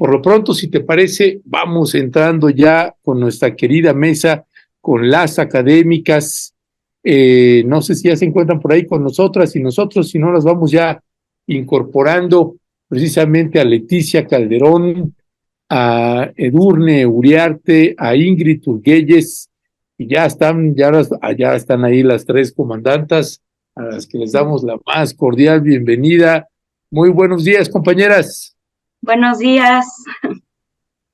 Por lo pronto, si te parece, vamos entrando ya con nuestra querida mesa, con las académicas. No sé si ya se encuentran por ahí con nosotras y nosotros, si no las vamos ya incorporando precisamente a Leticia Calderón, a Edurne Uriarte, a Ingrid Urguelles, y ya están ahí las tres comandantas, a las que les damos la más cordial bienvenida. Muy buenos días, compañeras. Buenos días.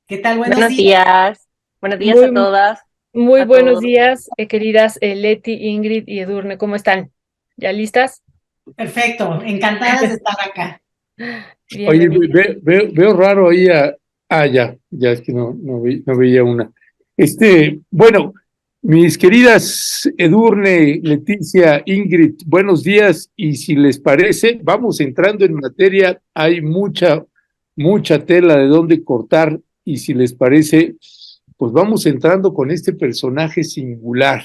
¿Qué tal? Buenos días. Buenos días a todas. Muy buenos días, queridas Leti, Ingrid y Edurne. ¿Cómo están? ¿Ya listas? Perfecto, encantadas de estar acá. Oye, veo raro ahí ya es que no veía una. Bueno, mis queridas Edurne, Leticia, Ingrid, buenos días, y si les parece, vamos entrando en materia. Hay mucha tela de dónde cortar, y si les parece, pues vamos entrando con este personaje singular.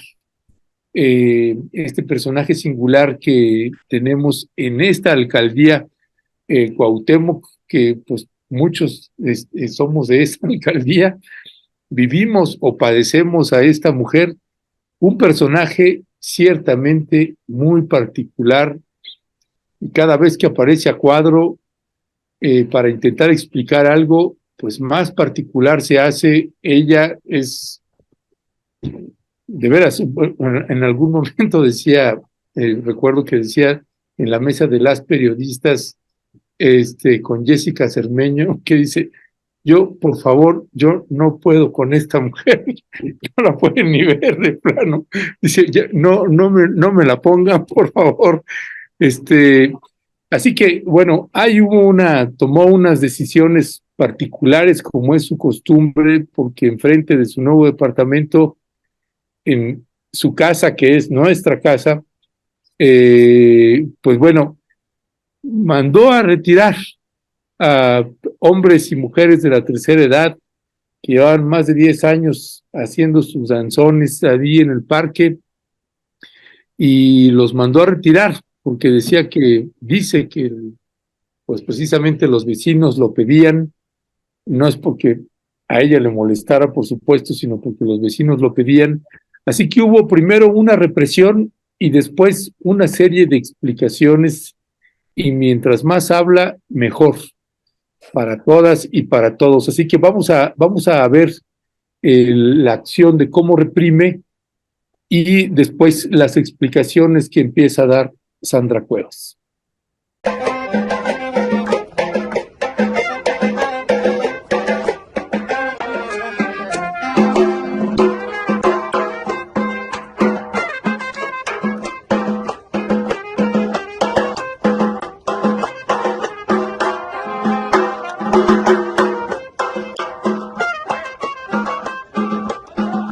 Este personaje singular que tenemos en esta alcaldía, Cuauhtémoc, que pues muchos somos de esta alcaldía, vivimos o padecemos a esta mujer, un personaje ciertamente muy particular, y cada vez que aparece a cuadro para intentar explicar algo, pues más particular se hace. Ella es, de veras, en algún momento decía, recuerdo que decía en la mesa de las periodistas, con Jessica Cermeño, que dice: yo, por favor, yo no puedo con esta mujer, no la pueden ni ver de plano. Dice, no me la pongan, por favor. Así que, bueno, tomó unas decisiones particulares, como es su costumbre, porque enfrente de su nuevo departamento, en su casa, que es nuestra casa, pues bueno, mandó a retirar a hombres y mujeres de la tercera edad que llevaban más de 10 años haciendo sus danzones ahí en el parque, y los mandó a retirar porque dice que pues precisamente los vecinos lo pedían. No es porque a ella le molestara, por supuesto, sino porque los vecinos lo pedían. Así que hubo primero una represión y después una serie de explicaciones, y mientras más habla, mejor para todas y para todos. Así que vamos a ver la acción de cómo reprime, y después las explicaciones que empieza a dar Sandra Cuevas.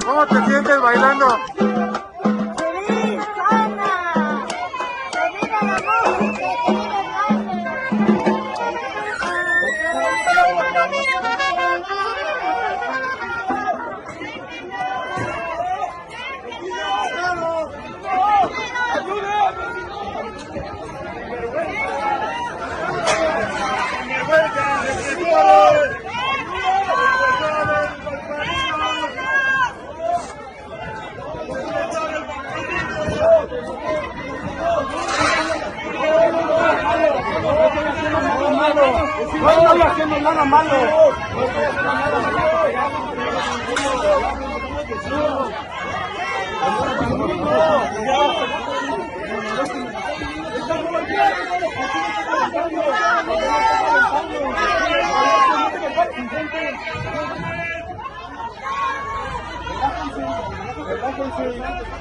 ¿Cómo te sientes bailando? ¡Feliz, Ana! ¡Que viva la música! ¡Que viva el baile! No estoy haciendo nada malo.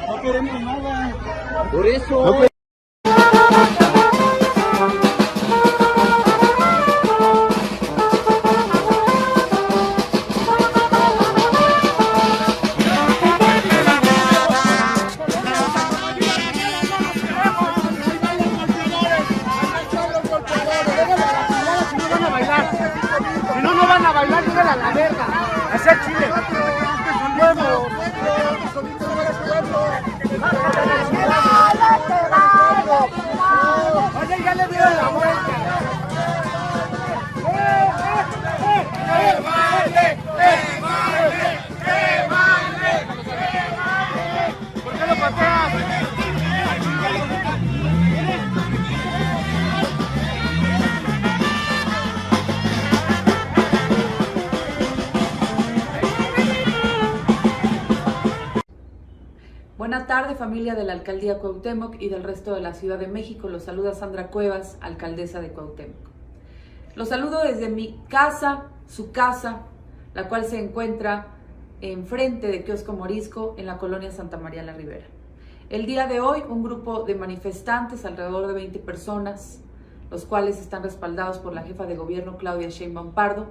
No queremos nada. Por eso. No. Si no, no van a bailar, díganle a la verga. Hacer chile. Oye, ya le dieron la vuelta. familia de la Alcaldía Cuauhtémoc y del resto de la Ciudad de México, los saluda Sandra Cuevas, alcaldesa de Cuauhtémoc. Los saludo desde mi casa, su casa, la cual se encuentra enfrente de Kiosco Morisco, en la colonia Santa María la Ribera. El día de hoy, un grupo de manifestantes, alrededor de 20 personas, los cuales están respaldados por la jefa de gobierno Claudia Sheinbaum Pardo,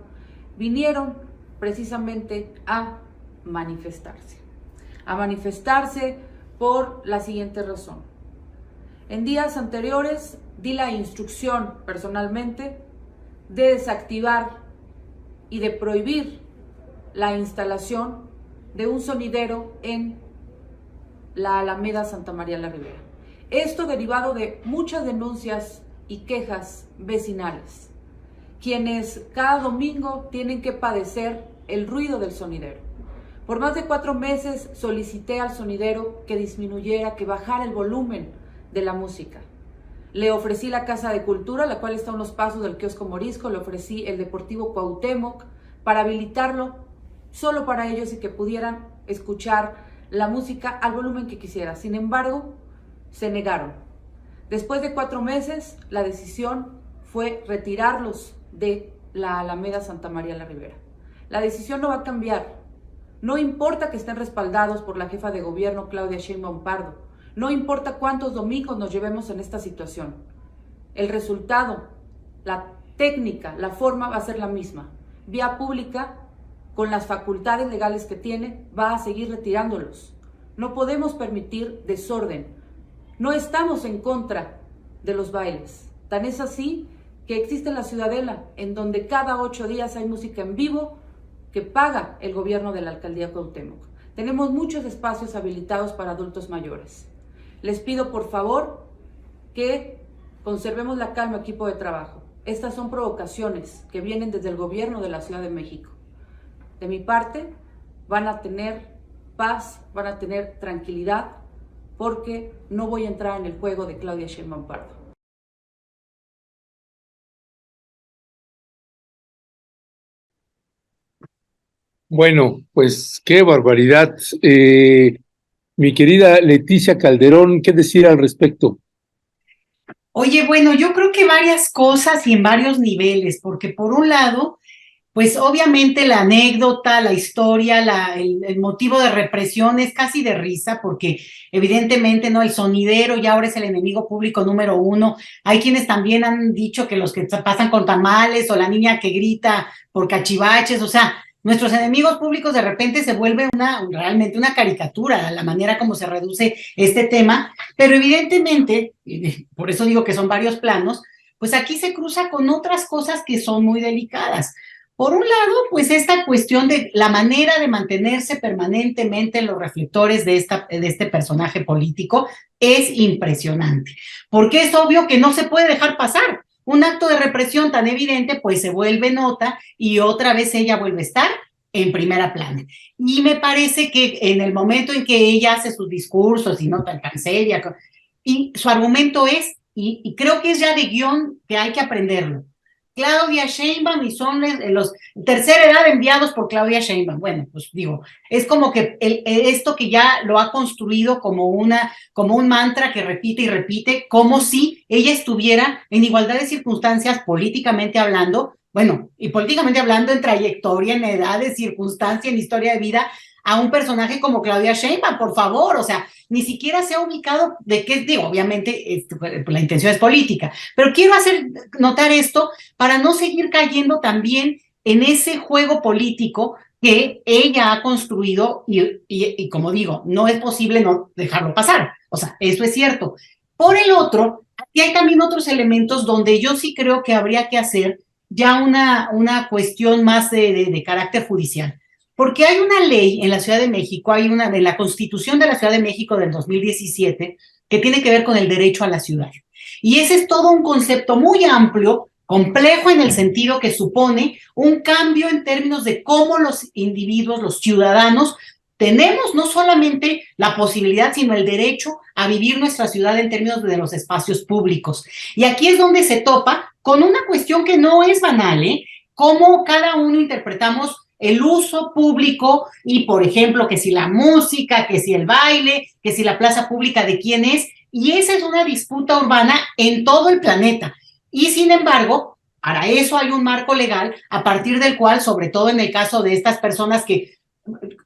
vinieron precisamente a manifestarse por la siguiente razón. En días anteriores di la instrucción personalmente de desactivar y de prohibir la instalación de un sonidero en la Alameda Santa María la Ribera. Esto derivado de muchas denuncias y quejas vecinales, quienes cada domingo tienen que padecer el ruido del sonidero. Por más de 4 meses solicité al sonidero que disminuyera, que bajara el volumen de la música. Le ofrecí la Casa de Cultura, la cual está a unos pasos del Kiosco Morisco, le ofrecí el Deportivo Cuauhtémoc para habilitarlo solo para ellos y que pudieran escuchar la música al volumen que quisiera. Sin embargo, se negaron. Después de 4 meses, la decisión fue retirarlos de la Alameda Santa María la Ribera. La decisión no va a cambiar. No importa que estén respaldados por la jefa de gobierno Claudia Sheinbaum Pardo. No importa cuántos domingos nos llevemos en esta situación. El resultado, la técnica, la forma va a ser la misma. Vía pública, con las facultades legales que tiene, va a seguir retirándolos. No podemos permitir desorden. No estamos en contra de los bailes. Tan es así que existe la Ciudadela, en donde cada 8 días hay música en vivo que paga el gobierno de la Alcaldía Cuauhtémoc. Tenemos muchos espacios habilitados para adultos mayores. Les pido por favor que conservemos la calma, equipo de trabajo. Estas son provocaciones que vienen desde el gobierno de la Ciudad de México. De mi parte, van a tener paz, van a tener tranquilidad, porque no voy a entrar en el juego de Claudia Sheinbaum Pardo. Bueno, pues qué barbaridad. Mi querida Leticia Calderón, ¿qué decir al respecto? Oye, bueno, yo creo que varias cosas y en varios niveles, porque por un lado, pues obviamente la anécdota, la historia, el motivo de represión es casi de risa, porque evidentemente no, el sonidero ya ahora es el enemigo público número 1. Hay quienes también han dicho que los que pasan con tamales o la niña que grita por cachivaches, o sea, nuestros enemigos públicos de repente se vuelve realmente una caricatura, la manera como se reduce este tema, pero evidentemente, por eso digo que son varios planos, pues aquí se cruza con otras cosas que son muy delicadas. Por un lado, pues esta cuestión de la manera de mantenerse permanentemente en los reflectores de este personaje político es impresionante, porque es obvio que no se puede dejar pasar. Un acto de represión tan evidente, pues se vuelve nota y otra vez ella vuelve a estar en primera plana. Y me parece que en el momento en que ella hace sus discursos y no tan seria, y su argumento es, y creo que es ya de guión que hay que aprenderlo, Claudia Sheinbaum y son los tercera edad enviados por Claudia Sheinbaum. Bueno, pues digo, es como que esto que ya lo ha construido como un mantra que repite y repite, como si ella estuviera en igualdad de circunstancias políticamente hablando, bueno, y políticamente hablando en trayectoria, en edad, de circunstancia, en historia de vida, a un personaje como Claudia Sheinbaum, por favor, o sea, ni siquiera se ha ubicado de qué, digo, obviamente la intención es política, pero quiero hacer notar esto para no seguir cayendo también en ese juego político que ella ha construido y como digo, no es posible no dejarlo pasar, o sea, eso es cierto. Por el otro, aquí hay también otros elementos donde yo sí creo que habría que hacer ya una cuestión más de carácter judicial. Porque hay una ley en la Ciudad de México, en la Constitución de la Ciudad de México del 2017, que tiene que ver con el derecho a la ciudad. Y ese es todo un concepto muy amplio, complejo en el sentido que supone un cambio en términos de cómo los individuos, los ciudadanos, tenemos no solamente la posibilidad, sino el derecho a vivir nuestra ciudad en términos de los espacios públicos. Y aquí es donde se topa con una cuestión que no es banal, cómo cada uno interpretamos el uso público y, por ejemplo, que si la música, que si el baile, que si la plaza pública de quién es, y esa es una disputa urbana en todo el planeta. Y sin embargo, para eso hay un marco legal a partir del cual, sobre todo en el caso de estas personas que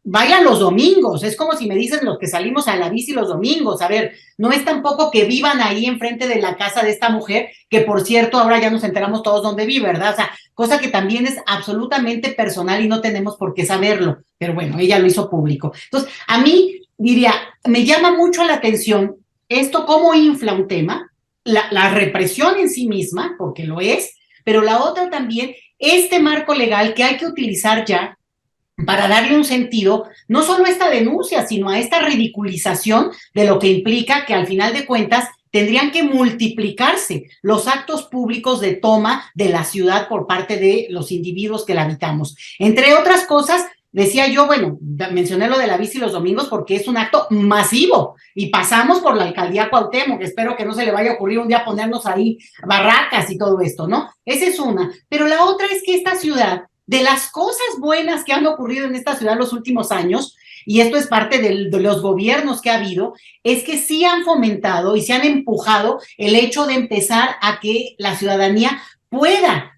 vayan los domingos, es como si me dices los que salimos a la bici los domingos, a ver, no es tampoco que vivan ahí enfrente de la casa de esta mujer, que por cierto ahora ya nos enteramos todos dónde vive, ¿verdad? O sea, cosa que también es absolutamente personal y no tenemos por qué saberlo, pero bueno, ella lo hizo público. Entonces, a mí diría, me llama mucho la atención esto, cómo infla un tema, la represión en sí misma, porque lo es, pero la otra también, este marco legal que hay que utilizar ya para darle un sentido, no solo a esta denuncia, sino a esta ridiculización de lo que implica que al final de cuentas tendrían que multiplicarse los actos públicos de toma de la ciudad por parte de los individuos que la habitamos. Entre otras cosas, decía yo, bueno, mencioné lo de la bici los domingos porque es un acto masivo y pasamos por la alcaldía Cuauhtémoc, que espero que no se le vaya a ocurrir un día ponernos ahí barracas y todo esto, ¿no? Esa es una. Pero la otra es que esta ciudad, de las cosas buenas que han ocurrido en esta ciudad los últimos años, y esto es parte de los gobiernos que ha habido, es que sí han fomentado y se han empujado el hecho de empezar a que la ciudadanía pueda,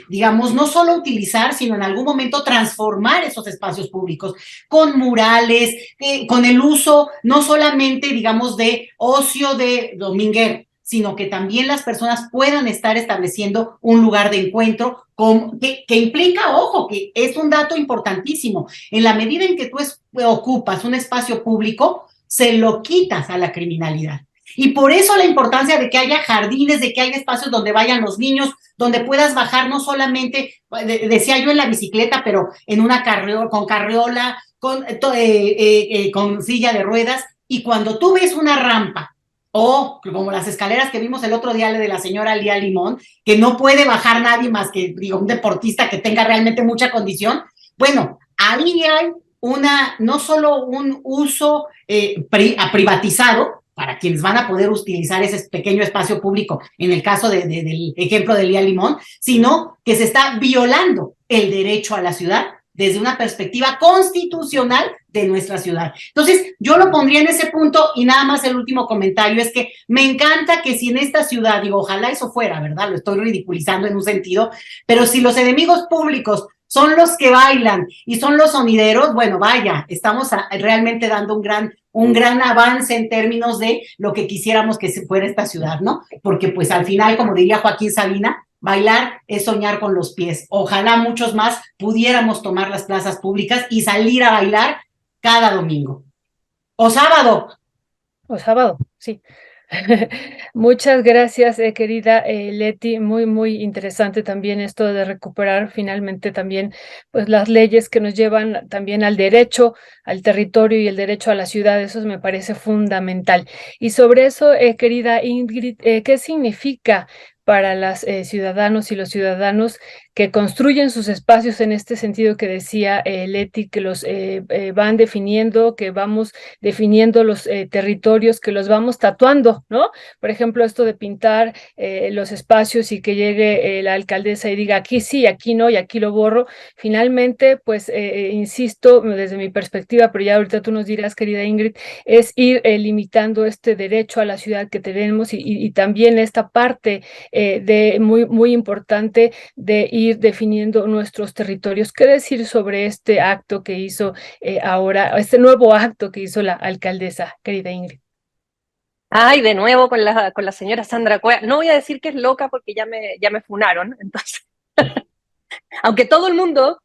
digamos, no solo utilizar, sino en algún momento transformar esos espacios públicos con murales, con el uso no solamente, digamos, de ocio de dominguero, sino que también las personas puedan estar estableciendo un lugar de encuentro que implica, ojo, que es un dato importantísimo, en la medida en que tú ocupas un espacio público, se lo quitas a la criminalidad. Y por eso la importancia de que haya jardines, de que haya espacios donde vayan los niños, donde puedas bajar no solamente, decía yo en la bicicleta, pero en una carriola, con silla de ruedas, y cuando tú ves una rampa, o como las escaleras que vimos el otro día de la señora Lía Limón, que no puede bajar nadie más que, digo, un deportista que tenga realmente mucha condición, bueno, ahí hay no solo un uso privatizado, para quienes van a poder utilizar ese pequeño espacio público, en el caso del ejemplo de Lía Limón, sino que se está violando el derecho a la ciudad desde una perspectiva constitucional de nuestra ciudad. Entonces, yo lo pondría en ese punto y nada más el último comentario es que me encanta que si en esta ciudad, digo, ojalá eso fuera, ¿verdad? Lo estoy ridiculizando en un sentido, pero si los enemigos públicos son los que bailan y son los sonideros, bueno, vaya, estamos realmente dando un gran avance en términos de lo que quisiéramos que fuera esta ciudad, ¿no? Porque pues al final, como diría Joaquín Sabina, bailar es soñar con los pies. Ojalá muchos más pudiéramos tomar las plazas públicas y salir a bailar cada domingo. O sábado. O sábado, sí. Muchas gracias, querida Leti. Muy, muy interesante también esto de recuperar finalmente también pues las leyes que nos llevan también al derecho al territorio y el derecho a la ciudad. Eso me parece fundamental. Y sobre eso, querida Ingrid, ¿qué significa para las ciudadanos y los ciudadanos que construyen sus espacios en este sentido que decía Leti, que los van definiendo, que vamos definiendo los territorios, que los vamos tatuando, ¿no? Por ejemplo, esto de pintar los espacios y que llegue la alcaldesa y diga aquí sí, aquí no, y aquí lo borro. Finalmente, pues, insisto, desde mi perspectiva, pero ya ahorita tú nos dirás, querida Ingrid, es ir limitando este derecho a la ciudad que tenemos y también esta parte de muy, muy importante de ir definiendo nuestros territorios. ¿Qué decir sobre este acto que hizo ahora, este nuevo acto que hizo la alcaldesa, querida Ingrid? Ay, de nuevo con la señora Sandra Cuevas. No voy a decir que es loca porque ya me funaron, entonces. Aunque todo el mundo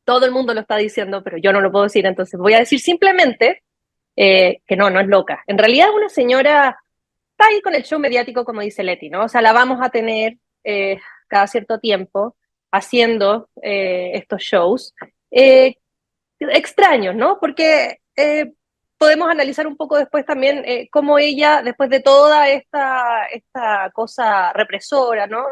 lo está diciendo, pero yo no lo puedo decir, entonces voy a decir simplemente que no es loca. En realidad una señora está ahí con el show mediático, como dice Leti, ¿no? O sea, la vamos a tener cada cierto tiempo haciendo estos shows extraños, ¿no? Porque podemos analizar un poco después también cómo ella, después de toda esta cosa represora, ¿no?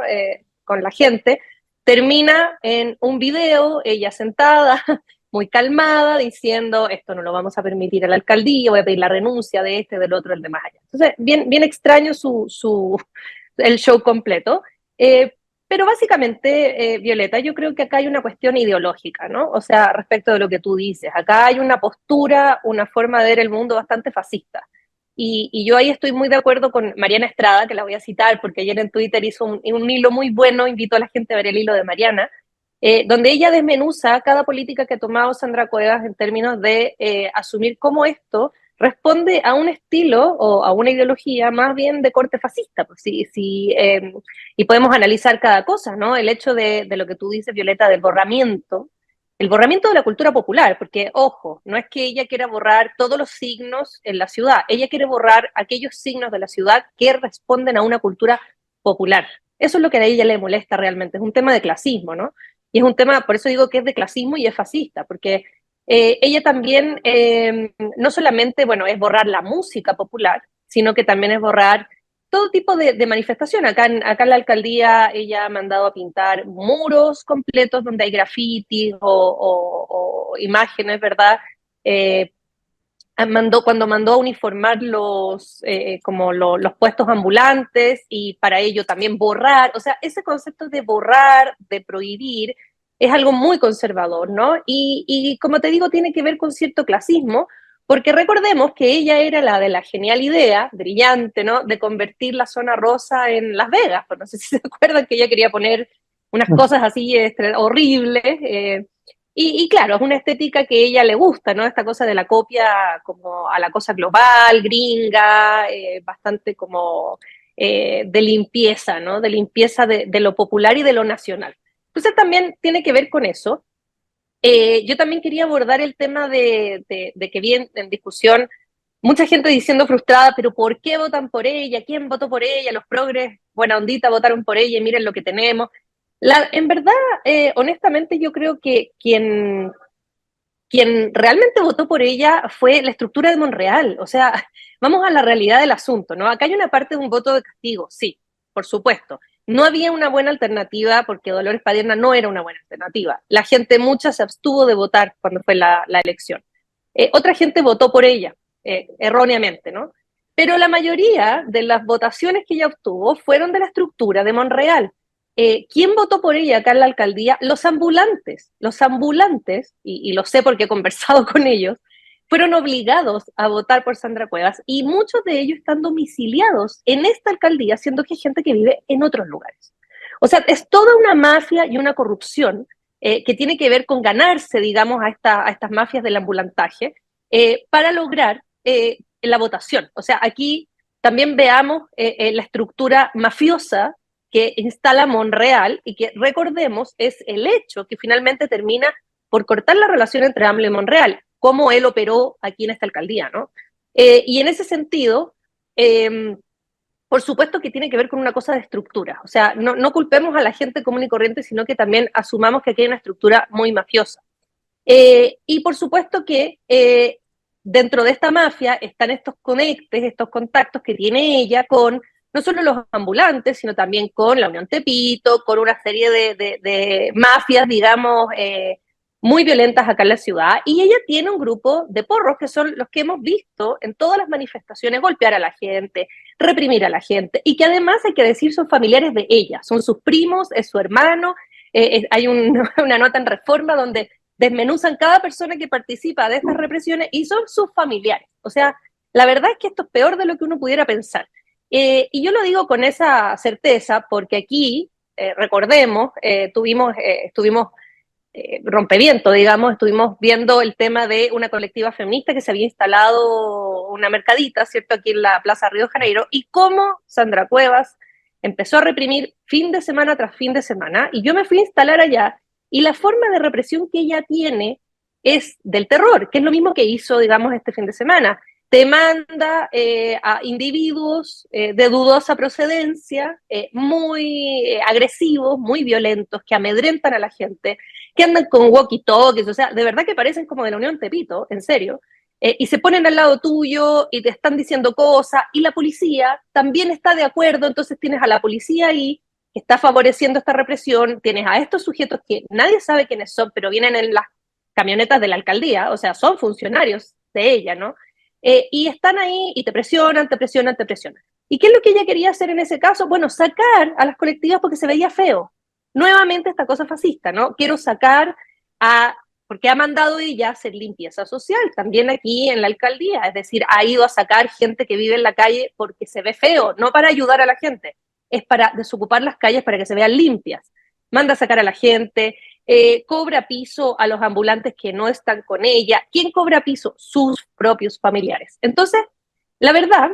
Con la gente, termina en un video, ella sentada, muy calmada, diciendo, esto no lo vamos a permitir a la alcaldía, voy a pedir la renuncia de este, del otro, el de más allá. Entonces, bien extraño el show completo, Pero básicamente, Violeta, yo creo que acá hay una cuestión ideológica, ¿no? O sea, respecto de lo que tú dices, acá hay una postura, una forma de ver el mundo bastante fascista. Y yo ahí estoy muy de acuerdo con Mariana Estrada, que la voy a citar, porque ayer en Twitter hizo un hilo muy bueno, invito a la gente a ver el hilo de Mariana, donde ella desmenuza cada política que ha tomado Sandra Cuevas en términos de asumir cómo esto responde a un estilo o a una ideología más bien de corte fascista, pues y podemos analizar cada cosa, ¿no? El hecho de lo que tú dices, Violeta, del borramiento, el borramiento de la cultura popular, porque, ojo, no es que ella quiera borrar todos los signos en la ciudad, ella quiere borrar aquellos signos de la ciudad que responden a una cultura popular. Eso es lo que a ella le molesta realmente, es un tema de clasismo, ¿no? Y es un tema, por eso digo que es de clasismo y es fascista, porque ella también no solamente, bueno, es borrar la música popular, sino que también es borrar todo tipo de manifestación. Acá en la alcaldía ella ha mandado a pintar muros completos donde hay grafitis o imágenes, ¿verdad? Eh, cuando mandó a uniformar los puestos ambulantes y para ello también borrar, o sea, ese concepto de borrar, de prohibir, es algo muy conservador, ¿no? Y como te digo, tiene que ver con cierto clasismo, porque recordemos que ella era la de la genial idea, brillante, ¿no?, de convertir la zona rosa en Las Vegas, pues no sé si se acuerdan que ella quería poner unas cosas así horribles, y claro, es una estética que a ella le gusta, ¿no? Esta cosa de la copia como a la cosa global, gringa, bastante como de limpieza, ¿no? De limpieza de lo popular y de lo nacional. Entonces también tiene que ver con eso. Yo también quería abordar el tema de que vi en discusión mucha gente diciendo frustrada, pero ¿por qué votan por ella? ¿Quién votó por ella? Los progres, buena ondita, votaron por ella y miren lo que tenemos. En verdad, honestamente, yo creo que quien realmente votó por ella fue la estructura de Monreal. O sea, vamos a la realidad del asunto, ¿no? Acá hay una parte de un voto de castigo, sí, por supuesto. No había una buena alternativa porque Dolores Padierna no era una buena alternativa. La gente, mucha, se abstuvo de votar cuando fue la elección. Otra gente votó por ella, erróneamente, ¿no? Pero la mayoría de las votaciones que ella obtuvo fueron de la estructura de Monreal. ¿Quién votó por ella acá en la alcaldía? Los ambulantes, y lo sé porque he conversado con ellos, fueron obligados a votar por Sandra Cuevas y muchos de ellos están domiciliados en esta alcaldía, siendo que hay gente que vive en otros lugares. O sea, es toda una mafia y una corrupción que tiene que ver con ganarse, digamos, a estas mafias del ambulantaje para lograr la votación. O sea, aquí también veamos la estructura mafiosa que instala Monreal y que, recordemos, es el hecho que finalmente termina por cortar la relación entre AMLO y Monreal, como él operó aquí en esta alcaldía, ¿no? Y en ese sentido, por supuesto que tiene que ver con una cosa de estructura. O sea, no culpemos a la gente común y corriente, sino que también asumamos que aquí hay una estructura muy mafiosa. Y por supuesto que dentro de esta mafia están estos conectes, estos contactos que tiene ella con no solo los ambulantes, sino también con la Unión Tepito, con una serie de mafias, digamos, muy violentas acá en la ciudad. Y ella tiene un grupo de porros que son los que hemos visto en todas las manifestaciones, golpear a la gente, reprimir a la gente, y que además, hay que decir, son familiares de ella, son sus primos, es su hermano. Hay una nota en Reforma donde desmenuzan cada persona que participa de estas represiones y son sus familiares. O sea, la verdad es que esto es peor de lo que uno pudiera pensar. Y yo lo digo con esa certeza porque aquí, recordemos, estuvimos rompeviento, digamos, estuvimos viendo el tema de una colectiva feminista que se había instalado una mercadita, ¿cierto?, aquí en la Plaza Río de Janeiro, y cómo Sandra Cuevas empezó a reprimir fin de semana tras fin de semana, y yo me fui a instalar allá, y la forma de represión que ella tiene es del terror, que es lo mismo que hizo, digamos, este fin de semana. Te manda a individuos de dudosa procedencia, muy agresivos, muy violentos, que amedrentan a la gente, que andan con walkie-talkies, o sea, de verdad que parecen como de la Unión Tepito, en serio, y se ponen al lado tuyo y te están diciendo cosas, y la policía también está de acuerdo, entonces tienes a la policía ahí, que está favoreciendo esta represión, tienes a estos sujetos que nadie sabe quiénes son, pero vienen en las camionetas de la alcaldía, o sea, son funcionarios de ella, ¿no? Y están ahí y te presionan, te presionan, te presionan. ¿Y qué es lo que ella quería hacer en ese caso? Bueno, sacar a las colectivas porque se veía feo. nuevamente esta cosa fascista, ¿no? Quiero sacar porque ha mandado ella a hacer limpieza social, también aquí en la alcaldía, es decir, ha ido a sacar gente que vive en la calle porque se ve feo, no para ayudar a la gente, es para desocupar las calles para que se vean limpias. Manda a sacar a la gente, cobra piso a los ambulantes que no están con ella. ¿Quién cobra piso? Sus propios familiares. Entonces, la verdad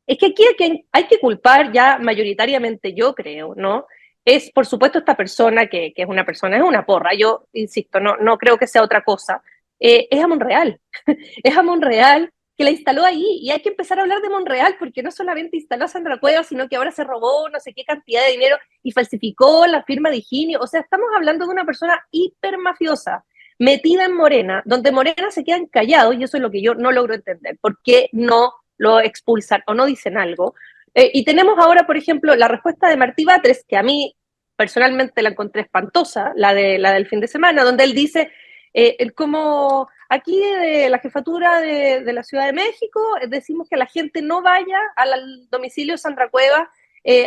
es que aquí hay que culpar ya mayoritariamente, yo creo, ¿no? Es, por supuesto, esta persona que es una persona, es una porra, yo insisto, no creo que sea otra cosa. Es a Monreal, es a Monreal que la instaló ahí, y hay que empezar a hablar de Monreal, porque no solamente instaló a Sandra Cuevas, sino que ahora se robó no sé qué cantidad de dinero y falsificó la firma de Higinio. O sea, estamos hablando de una persona hipermafiosa, metida en Morena, donde Morena se quedan callados, y eso es lo que yo no logro entender. ¿Por qué no lo expulsan o no dicen algo? Y tenemos ahora, por ejemplo, la respuesta de Martí Batres, que a mí personalmente la encontré espantosa, la del fin de semana, donde él dice, como aquí de la jefatura de la Ciudad de México, decimos que la gente no vaya al domicilio Sandra Cuevas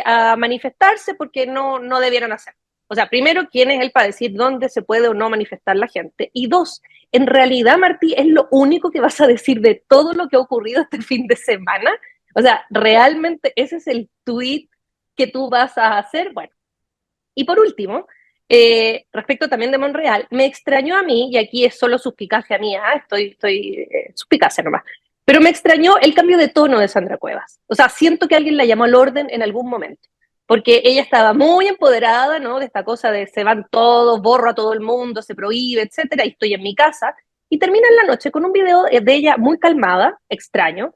a manifestarse porque no debieran hacer. O sea, primero, ¿quién es él para decir dónde se puede o no manifestar la gente? Y dos, en realidad, Martí, ¿es lo único que vas a decir de todo lo que ha ocurrido este fin de semana? O sea, ¿realmente ese es el tuit que tú vas a hacer? Bueno, y por último, respecto también de Monreal, me extrañó a mí, y aquí es solo suspicacia mía, estoy suspicacia nomás, pero me extrañó el cambio de tono de Sandra Cuevas. O sea, siento que alguien la llamó al orden en algún momento, porque ella estaba muy empoderada, ¿no? De esta cosa de se van todos, borro a todo el mundo, se prohíbe, etcétera, y estoy en mi casa, y termina en la noche con un video de ella muy calmada, extraño,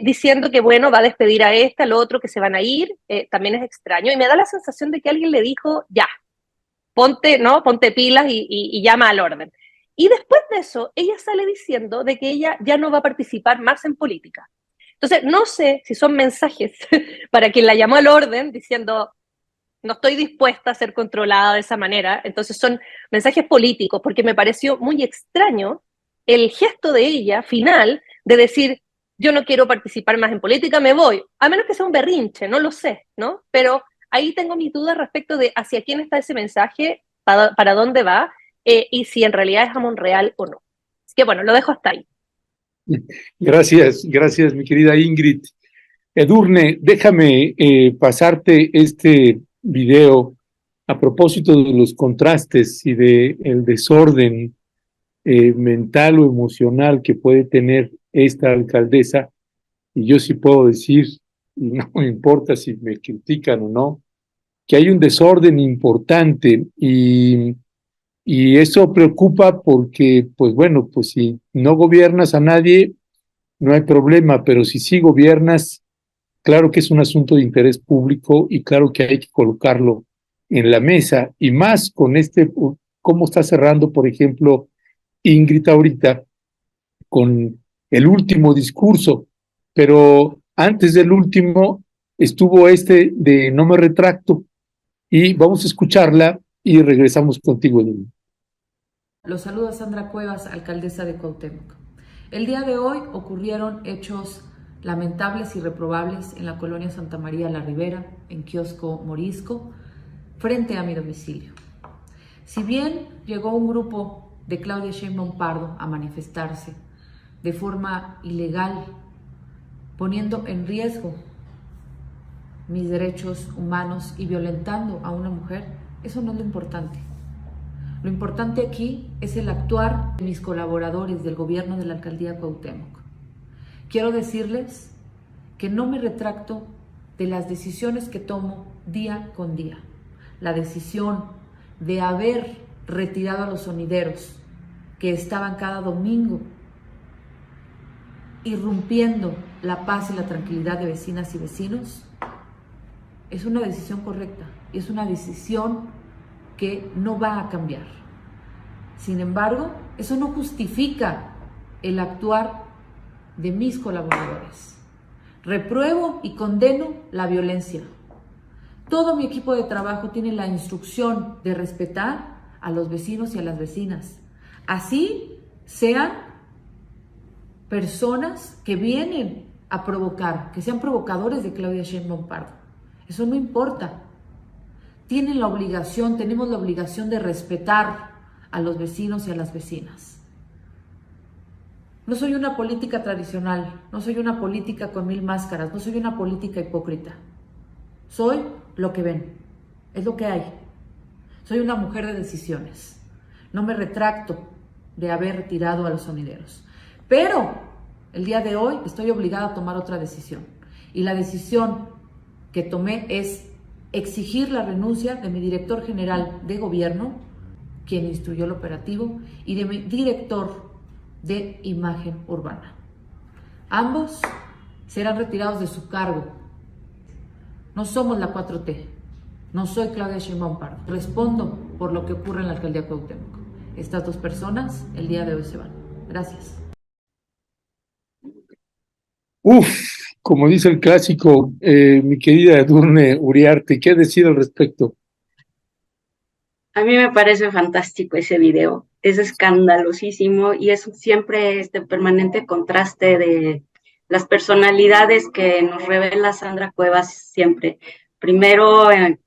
diciendo que, bueno, va a despedir a al otro, que se van a ir, también es extraño, y me da la sensación de que alguien le dijo, ya, ponte pilas y llama al orden. Y después de eso, ella sale diciendo de que ella ya no va a participar más en política. Entonces, no sé si son mensajes para quien la llamó al orden, diciendo, no estoy dispuesta a ser controlada de esa manera. Entonces son mensajes políticos, porque me pareció muy extraño el gesto de ella final de decir, yo no quiero participar más en política, me voy, a menos que sea un berrinche, no lo sé, ¿no? Pero ahí tengo mis dudas respecto de hacia quién está ese mensaje, para dónde va, y si en realidad es a Monreal o no. Así que bueno, lo dejo hasta ahí. Gracias, mi querida Ingrid. Edurne, déjame pasarte este video a propósito de los contrastes y de el desorden mental o emocional que puede tener esta alcaldesa. Y yo sí puedo decir, y no me importa si me critican o no, que hay un desorden importante y eso preocupa porque, pues bueno, pues si no gobiernas a nadie, no hay problema, pero si sí gobiernas, claro que es un asunto de interés público y claro que hay que colocarlo en la mesa, y más con cómo está cerrando, por ejemplo, Ingrid ahorita, con el último discurso, pero antes del último estuvo de no me retracto, y vamos a escucharla y regresamos contigo, Edwin. Los saluda Sandra Cuevas, alcaldesa de Cuauhtémoc. El día de hoy ocurrieron hechos lamentables y reprobables en la colonia Santa María la Ribera, en Kiosco Morisco, frente a mi domicilio. Si bien llegó un grupo de Claudia Sheinbaum Pardo a manifestarse de forma ilegal, poniendo en riesgo mis derechos humanos y violentando a una mujer, eso no es lo importante. Lo importante aquí es el actuar de mis colaboradores del gobierno de la alcaldía Cuauhtémoc. Quiero decirles que no me retracto de las decisiones que tomo día con día. La decisión de haber retirado a los sonideros que estaban cada domingo irrumpiendo la paz y la tranquilidad de vecinas y vecinos es una decisión correcta y es una decisión que no va a cambiar. Sin embargo, eso no justifica el actuar de mis colaboradores. Repruebo y condeno la violencia. Todo mi equipo de trabajo tiene la instrucción de respetar a los vecinos y a las vecinas. Así sean personas que vienen a provocar, que sean provocadores de Claudia Sheinbaum Pardo. Eso no importa. tienen la obligación, tenemos la obligación de respetar a los vecinos y a las vecinas. No soy una política tradicional, no soy una política con 1000 máscaras, no soy una política hipócrita. Soy lo que ven, es lo que hay. Soy una mujer de decisiones. No me retracto de haber retirado a los sonideros. Pero el día de hoy estoy obligada a tomar otra decisión. Y la decisión que tomé es exigir la renuncia de mi director general de gobierno, quien instruyó el operativo, y de mi director de imagen urbana. Ambos serán retirados de su cargo. No somos la 4T. No soy Claudia Sheinbaum Pardo. Respondo por lo que ocurre en la alcaldía Cuauhtémoc. Estas 2 personas el día de hoy se van. Gracias. Como dice el clásico, mi querida Edurne Uriarte, ¿qué decir al respecto? A mí me parece fantástico ese video, es escandalosísimo y es siempre este permanente contraste de las personalidades que nos revela Sandra Cuevas siempre. Primero en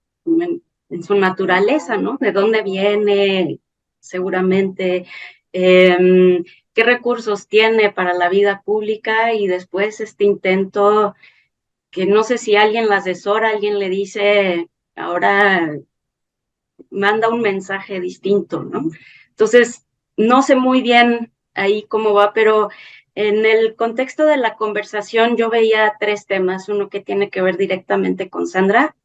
su naturaleza, ¿no? De dónde viene, seguramente, qué recursos tiene para la vida pública, y después este intento que no sé si alguien la asesora, alguien le dice, ahora manda un mensaje distinto, ¿no? Entonces, no sé muy bien ahí cómo va, pero en el contexto de la conversación yo veía 3 temas, uno que tiene que ver directamente con Sandra,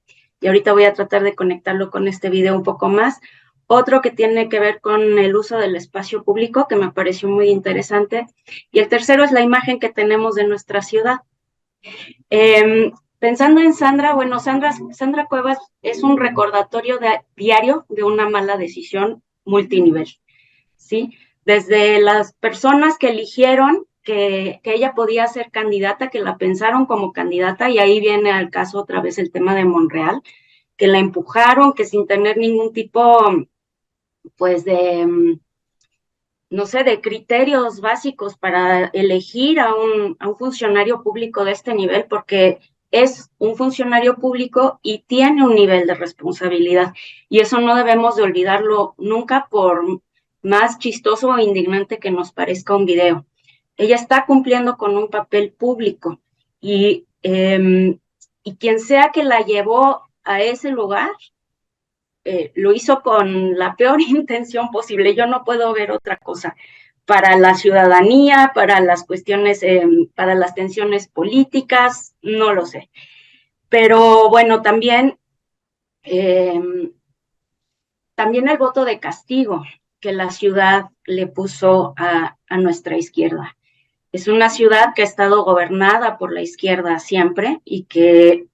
y ahorita voy a tratar de conectarlo con este video un poco más, otro que tiene que ver con el uso del espacio público, que me pareció muy interesante, y el tercero es la imagen que tenemos de nuestra ciudad. Pensando en Sandra, bueno, Sandra Cuevas es un recordatorio diario de una mala decisión multinivel, ¿sí? Desde las personas que eligieron que ella podía ser candidata, que la pensaron como candidata, y ahí viene al caso otra vez el tema de Monreal, que la empujaron, que sin tener ningún tipo, pues, de, no sé, de criterios básicos para elegir a un funcionario público de este nivel, porque es un funcionario público y tiene un nivel de responsabilidad, y eso no debemos de olvidarlo nunca, por más chistoso o indignante que nos parezca un video. Ella está cumpliendo con un papel público, y quien sea que la llevó a ese lugar, lo hizo con la peor intención posible. Yo no puedo ver otra cosa. Para la ciudadanía, para las cuestiones, para las tensiones políticas, no lo sé. Pero bueno, también el voto de castigo que la ciudad le puso a nuestra izquierda. Es una ciudad que ha estado gobernada por la izquierda siempre, y que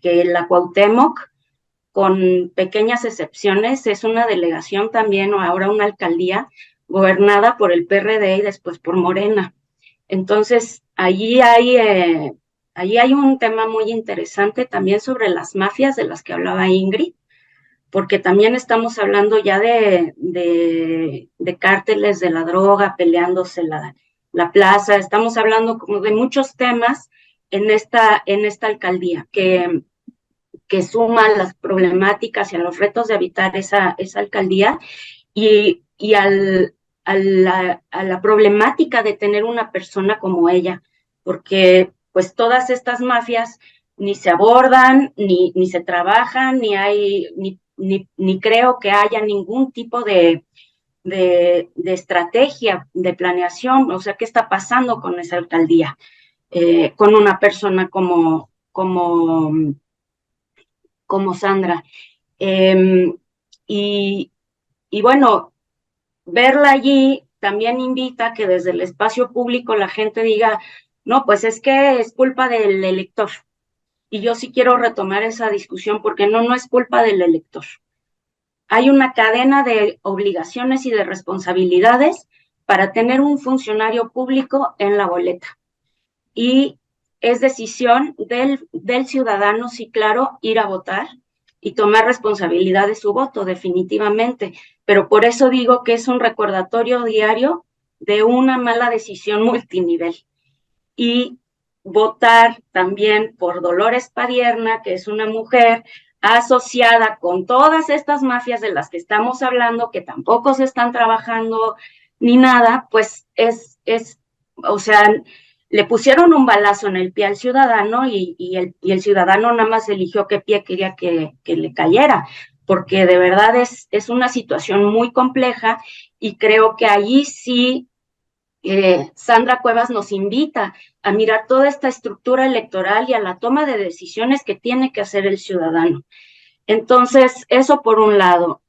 la Cuauhtémoc, con pequeñas excepciones, es una delegación también, o ahora una alcaldía, gobernada por el PRD y después por Morena. Entonces, allí hay un tema muy interesante también sobre las mafias de las que hablaba Ingrid, porque también estamos hablando ya de cárteles de la droga peleándose la plaza, estamos hablando como de muchos temas en esta alcaldía que suma las problemáticas y a los retos de habitar esa alcaldía, y a la problemática de tener una persona como ella, porque pues todas estas mafias ni se abordan, ni se trabajan, ni creo que haya ningún tipo de estrategia, de planeación. O sea, ¿qué está pasando con esa alcaldía? Con una persona como Sandra. Y bueno, verla allí también invita a que desde el espacio público la gente diga, no, pues es que es culpa del elector. Y yo sí quiero retomar esa discusión, porque no es culpa del elector. Hay una cadena de obligaciones y de responsabilidades para tener un funcionario público en la boleta. Y es decisión del ciudadano, sí, claro, ir a votar y tomar responsabilidad de su voto, definitivamente. Pero por eso digo que es un recordatorio diario de una mala decisión multinivel. Y votar también por Dolores Padierna, que es una mujer asociada con todas estas mafias de las que estamos hablando, que tampoco se están trabajando ni nada, pues o sea, le pusieron un balazo en el pie al ciudadano y el ciudadano nada más eligió qué pie quería que le cayera, porque de verdad es una situación muy compleja y creo que allí sí Sandra Cuevas nos invita a mirar toda esta estructura electoral y a la toma de decisiones que tiene que hacer el ciudadano. Entonces, eso por un lado.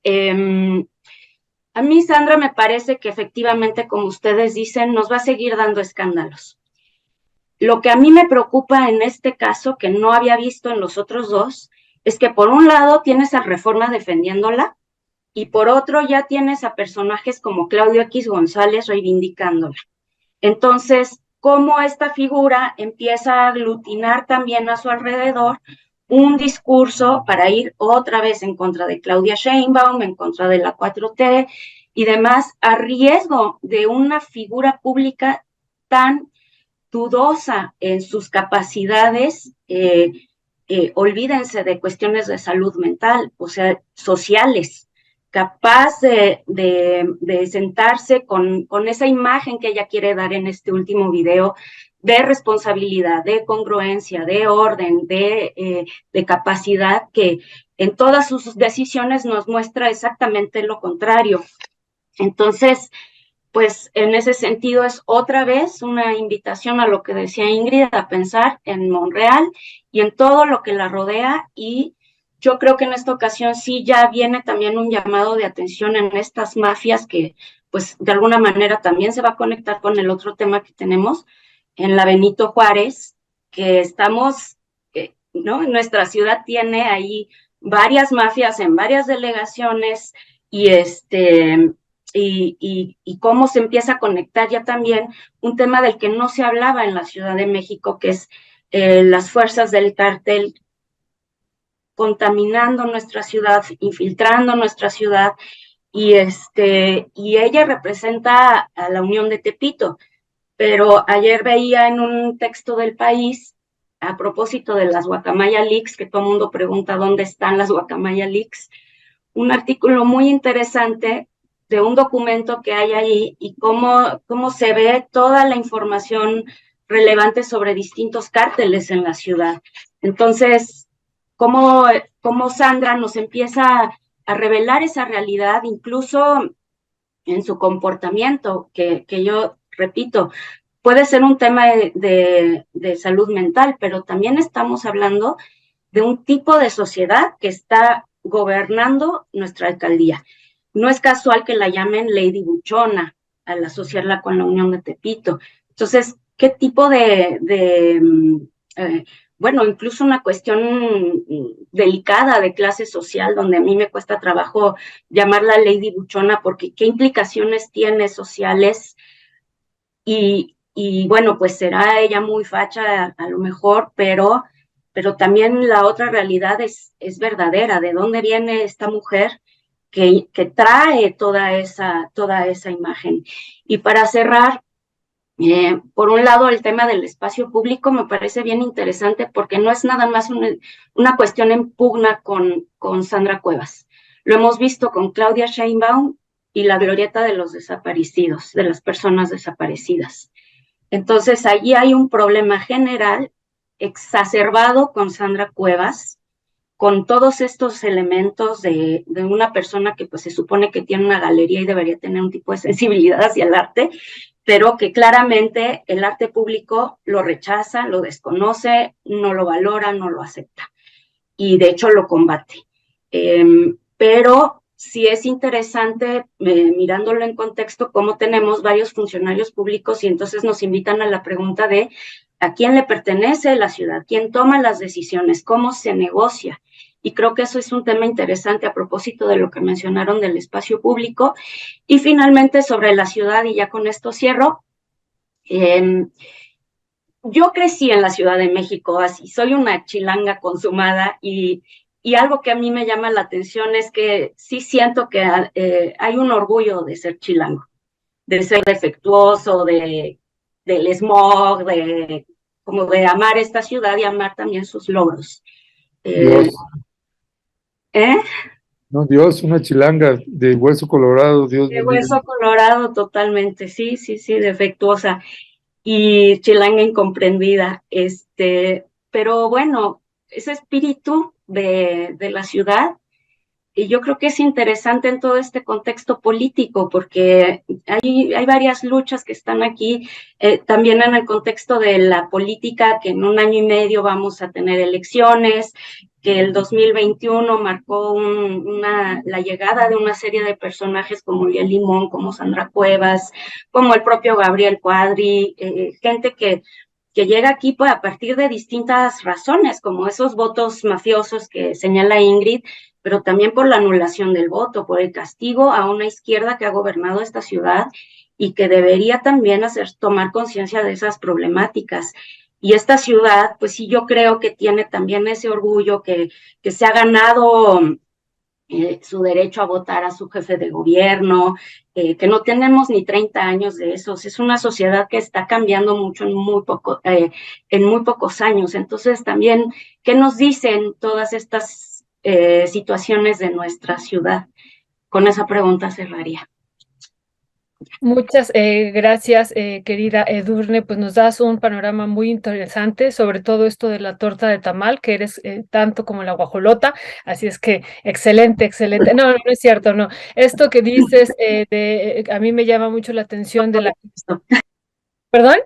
A mí, Sandra, me parece que efectivamente, como ustedes dicen, nos va a seguir dando escándalos. Lo que a mí me preocupa en este caso, que no había visto en los otros dos, es que por un lado tienes a Reforma defendiéndola y por otro ya tienes a personajes como Claudio X González reivindicándola. Entonces, cómo esta figura empieza a aglutinar también a su alrededor un discurso para ir otra vez en contra de Claudia Sheinbaum, en contra de la 4T y demás, a riesgo de una figura pública tan dudosa en sus capacidades, olvídense de cuestiones de salud mental, o sea, sociales, capaz de sentarse con esa imagen que ella quiere dar en este último video, de responsabilidad, de congruencia, de orden, de capacidad, que en todas sus decisiones nos muestra exactamente lo contrario. Entonces, pues en ese sentido es otra vez una invitación a lo que decía Ingrid, a pensar en Monreal y en todo lo que la rodea, y yo creo que en esta ocasión sí ya viene también un llamado de atención en estas mafias que pues de alguna manera también se va a conectar con el otro tema que tenemos en la Benito Juárez, que estamos, ¿no? Nuestra ciudad tiene ahí varias mafias en varias delegaciones y cómo se empieza a conectar ya también un tema del que no se hablaba en la Ciudad de México, que es las fuerzas del cártel contaminando nuestra ciudad, infiltrando nuestra ciudad, y ella representa a la Unión de Tepito. Pero ayer veía en un texto del País, a propósito de las Guacamaya Leaks, que todo el mundo pregunta dónde están las Guacamaya Leaks, un artículo muy interesante de un documento que hay ahí y cómo se ve toda la información relevante sobre distintos cárteles en la ciudad. Entonces, cómo Sandra nos empieza a revelar esa realidad, incluso en su comportamiento, que yo repito, puede ser un tema de salud mental, pero también estamos hablando de un tipo de sociedad que está gobernando nuestra alcaldía. No es casual que la llamen Lady Buchona al asociarla con la Unión de Tepito. Entonces, ¿qué tipo bueno, incluso una cuestión delicada de clase social, donde a mí me cuesta trabajo llamarla Lady Buchona, porque qué implicaciones tiene sociales, y bueno, pues será ella muy facha a lo mejor, pero también la otra realidad es verdadera. ¿De dónde viene esta mujer que trae toda esa imagen? Y para cerrar, por un lado, el tema del espacio público me parece bien interesante, porque no es nada más una cuestión en pugna con Sandra Cuevas. Lo hemos visto con Claudia Sheinbaum y la glorieta de los desaparecidos, de las personas desaparecidas. Entonces, allí hay un problema general exacerbado con Sandra Cuevas, con todos estos elementos de una persona que pues se supone que tiene una galería y debería tener un tipo de sensibilidad hacia el arte, pero que claramente el arte público lo rechaza, lo desconoce, no lo valora, no lo acepta, y de hecho lo combate. Pero sí es interesante, mirándolo en contexto, cómo tenemos varios funcionarios públicos y entonces nos invitan a la pregunta de ¿a quién le pertenece la ciudad? ¿Quién toma las decisiones? ¿Cómo se negocia? Y creo que eso es un tema interesante a propósito de lo que mencionaron del espacio público. Y finalmente sobre la ciudad, y ya con esto cierro, yo crecí en la Ciudad de México, así soy una chilanga consumada, y algo que a mí me llama la atención es que sí siento que hay un orgullo de ser chilango, de ser defectuoso, del smog, como de amar esta ciudad y amar también sus logros. ¿eh? No, Dios, una chilanga de hueso colorado, Dios De me libre. hueso colorado totalmente, sí, defectuosa y chilanga incomprendida, pero bueno, ese espíritu de la ciudad, y yo creo que es interesante en todo este contexto político, porque hay varias luchas que están aquí, también en el contexto de la política, que en 1 año y medio vamos a tener elecciones, que el 2021 marcó la llegada de una serie de personajes como Uriel Limón, como Sandra Cuevas, como el propio Gabriel Cuadri, gente que llega aquí pues, a partir de distintas razones, como esos votos mafiosos que señala Ingrid, pero también por la anulación del voto, por el castigo a una izquierda que ha gobernado esta ciudad y que debería también tomar conciencia de esas problemáticas. Y esta ciudad, pues sí, yo creo que tiene también ese orgullo que se ha ganado su derecho a votar a su jefe de gobierno, que no tenemos ni 30 años de esos. Es una sociedad que está cambiando mucho en muy pocos años. Entonces también, ¿qué nos dicen todas estas situaciones de nuestra ciudad? Con esa pregunta cerraría. Muchas gracias, querida Edurne. Pues nos das un panorama muy interesante sobre todo esto de la torta de tamal, que eres tanto como la guajolota. Así es que excelente, excelente. No, no, no es cierto, no. Esto que dices, a mí me llama mucho la atención de la... ¿Perdón?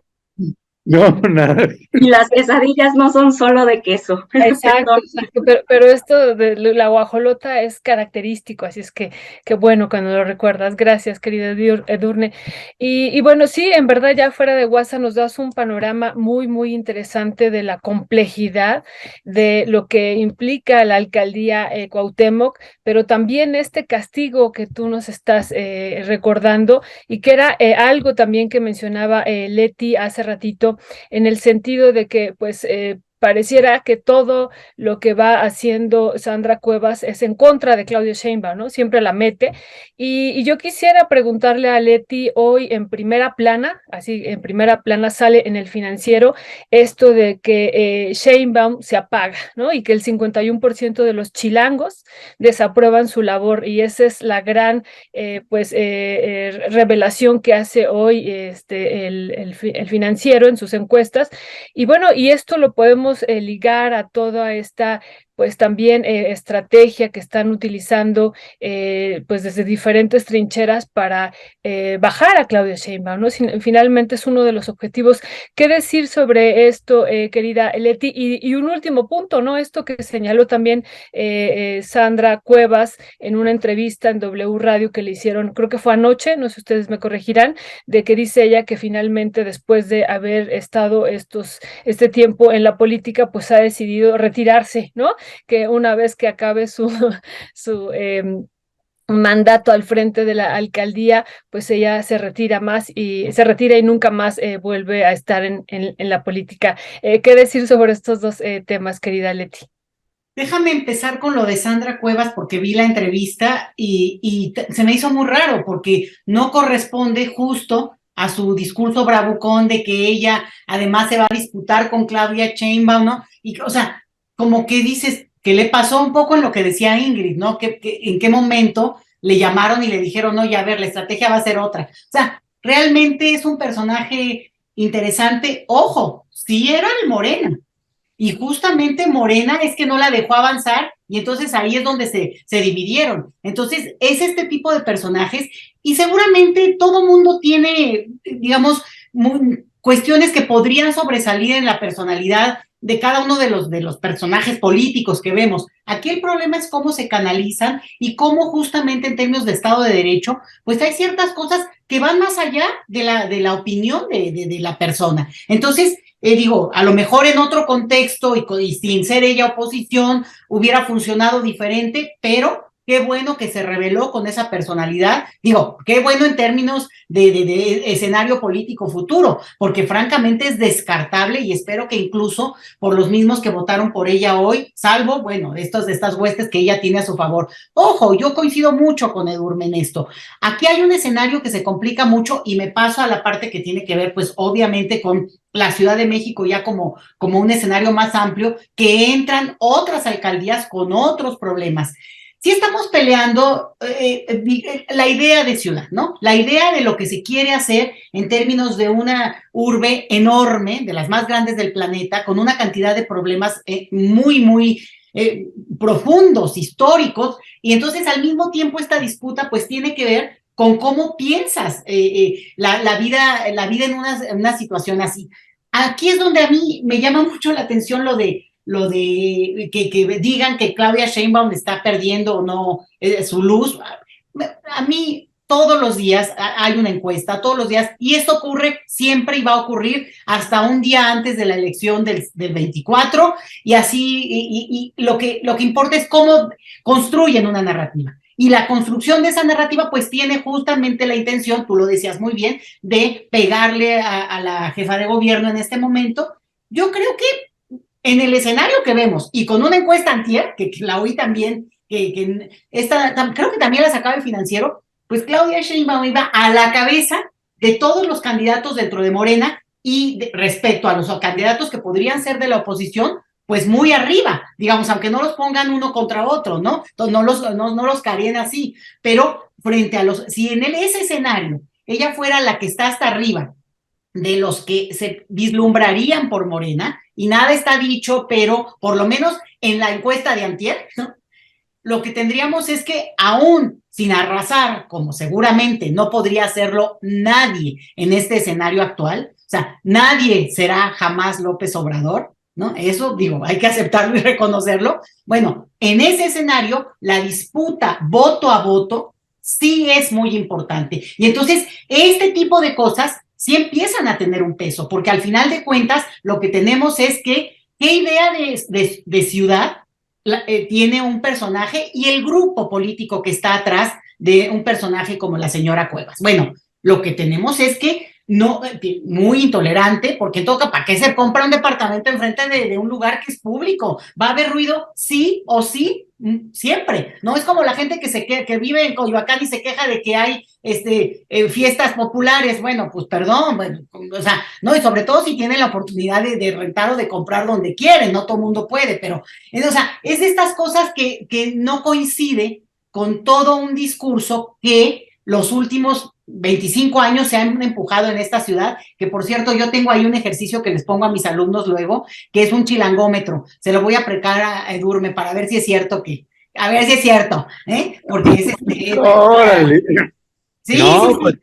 No, nada. Y las quesadillas no son solo de queso. Exacto, exacto, pero esto de la guajolota es característico, así es que qué bueno cuando lo recuerdas. Gracias, querida Edurne. Y bueno, sí, en verdad ya fuera de WhatsApp nos das un panorama muy, muy interesante de la complejidad de lo que implica la alcaldía Cuauhtémoc, pero también este castigo que tú nos estás recordando y que era algo también que mencionaba Leti hace ratito, en el sentido de que pues pareciera que todo lo que va haciendo Sandra Cuevas es en contra de Claudia Sheinbaum, ¿no? Siempre la mete. Y yo quisiera preguntarle a Leti hoy en primera plana, así en primera plana sale en el Financiero esto de que Sheinbaum se apaga, ¿no? Y que el 51% de los chilangos desaprueban su labor y esa es la gran revelación que hace hoy el Financiero en sus encuestas. Y bueno, y esto lo podemos ligar a toda esta pues también estrategia que están utilizando pues desde diferentes trincheras para bajar a Claudia Sheinbaum, ¿no? Finalmente es uno de los objetivos. ¿Qué decir sobre esto, querida Leti? Y un último punto, ¿no? Esto que señaló también Sandra Cuevas en una entrevista en W Radio que le hicieron, creo que fue anoche, no sé si ustedes me corregirán, de que dice ella que finalmente después de haber estado este tiempo en la política, pues ha decidido retirarse, ¿no? Que una vez que acabe su mandato al frente de la alcaldía, pues ella se retira y nunca más vuelve a estar en la política. ¿Qué decir sobre estos dos temas, querida Leti? Déjame empezar con lo de Sandra Cuevas porque vi la entrevista y se me hizo muy raro porque no corresponde justo a su discurso bravucón de que ella además se va a disputar con Claudia Sheinbaum, ¿no? Y, o sea, como que dices que le pasó un poco en lo que decía Ingrid, ¿no? Que en qué momento le llamaron y le dijeron, no, ya a ver, la estrategia va a ser otra. O sea, realmente es un personaje interesante. Ojo, sí era de Morena. Y justamente Morena es que no la dejó avanzar y entonces ahí es donde se dividieron. Entonces es este tipo de personajes y seguramente todo mundo tiene, digamos, cuestiones que podrían sobresalir en la personalidad de cada uno de los personajes políticos que vemos. Aquí el problema es cómo se canalizan y cómo justamente en términos de Estado de Derecho, pues hay ciertas cosas que van más allá de la opinión de la persona. Entonces, digo, a lo mejor en otro contexto y sin ser ella oposición hubiera funcionado diferente, pero qué bueno que se reveló con esa personalidad. Digo, qué bueno en términos de escenario político futuro, porque francamente es descartable y espero que incluso por los mismos que votaron por ella hoy, salvo, bueno, estas huestes que ella tiene a su favor. Ojo, yo coincido mucho con Edurne en esto. Aquí hay un escenario que se complica mucho y me paso a la parte que tiene que ver, pues obviamente con la Ciudad de México ya como un escenario más amplio, que entran otras alcaldías con otros problemas. sí estamos peleando la idea de ciudad, ¿no? La idea de lo que se quiere hacer en términos de una urbe enorme, de las más grandes del planeta, con una cantidad de problemas muy profundos, históricos, y entonces al mismo tiempo esta disputa pues tiene que ver con cómo piensas la vida en una situación así. Aquí es donde a mí me llama mucho la atención lo de que digan que Claudia Sheinbaum está perdiendo o no su luz. A mí todos los días hay una encuesta, todos los días, y esto ocurre siempre y va a ocurrir hasta un día antes de la elección del 24, y así, y lo que importa es cómo construyen una narrativa. Y la construcción de esa narrativa pues tiene justamente la intención, tú lo decías muy bien, de pegarle a la jefa de gobierno en este momento. Yo creo que en el escenario que vemos, y con una encuesta antier, que la oí también, creo que también la sacaba el Financiero, pues Claudia Sheinbaum iba a la cabeza de todos los candidatos dentro de Morena y respecto a los candidatos que podrían ser de la oposición, pues muy arriba, digamos, aunque no los pongan uno contra otro, ¿no? Entonces no los careen así, pero frente a si en ese escenario ella fuera la que está hasta arriba de los que se vislumbrarían por Morena, y nada está dicho, pero por lo menos en la encuesta de antier, ¿no? Lo que tendríamos es que aún sin arrasar, como seguramente no podría hacerlo nadie en este escenario actual, o sea, nadie será jamás López Obrador, ¿no? Eso, digo, hay que aceptarlo y reconocerlo. Bueno, en ese escenario, la disputa voto a voto sí es muy importante. Y entonces, este tipo de cosas sí empiezan a tener un peso, porque al final de cuentas, lo que tenemos es que, ¿qué idea de ciudad tiene un personaje y el grupo político que está atrás de un personaje como la señora Cuevas? Bueno, lo que tenemos es que no, muy intolerante, porque toca, ¿para qué se compra un departamento enfrente de un lugar que es público? ¿Va a haber ruido? Sí o sí, siempre. No es como la gente que vive en Coyoacán y se queja de que hay fiestas populares. Bueno, pues perdón, bueno, o sea, no, y sobre todo si tienen la oportunidad de rentar o de comprar donde quieren, no todo el mundo puede, pero, o sea, es de estas cosas que no coincide con todo un discurso que los últimos 25 años se han empujado en esta ciudad, que por cierto yo tengo ahí un ejercicio que les pongo a mis alumnos luego, que es un chilangómetro. Se lo voy a precar a Edurme para ver si es cierto a ver si es cierto, porque es ¡Órale! Sí, no, sí, sí. Pues,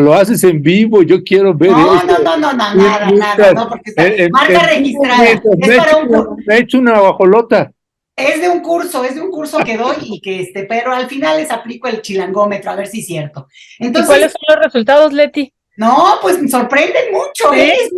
lo haces en vivo, yo quiero ver no, nada, no, porque está marca registrada. Es para me he hecho una guajolota. Es de un curso que doy y que pero al final les aplico el chilangómetro, a ver si es cierto. Entonces, ¿y cuáles son los resultados, Leti? No, pues me sorprenden mucho, ¿sí? Es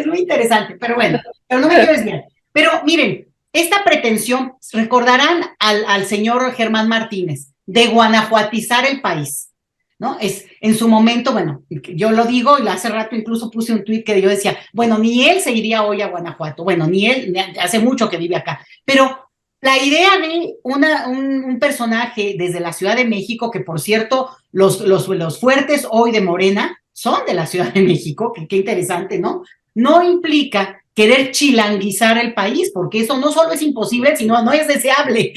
muy interesante, pero bueno, pero no me quiero desviar. Pero miren, esta pretensión, recordarán al señor Germán Martínez, de guanajuatizar el país, ¿no? Es en su momento, bueno, yo lo digo, y hace rato incluso puse un tuit que yo decía, bueno, ni él se iría hoy a Guanajuato, bueno, ni él, hace mucho que vive acá, pero la idea de un personaje desde la Ciudad de México, que por cierto, los fuertes hoy de Morena son de la Ciudad de México, que qué interesante, ¿no? No implica querer chilanguizar el país, porque eso no solo es imposible, sino no es deseable,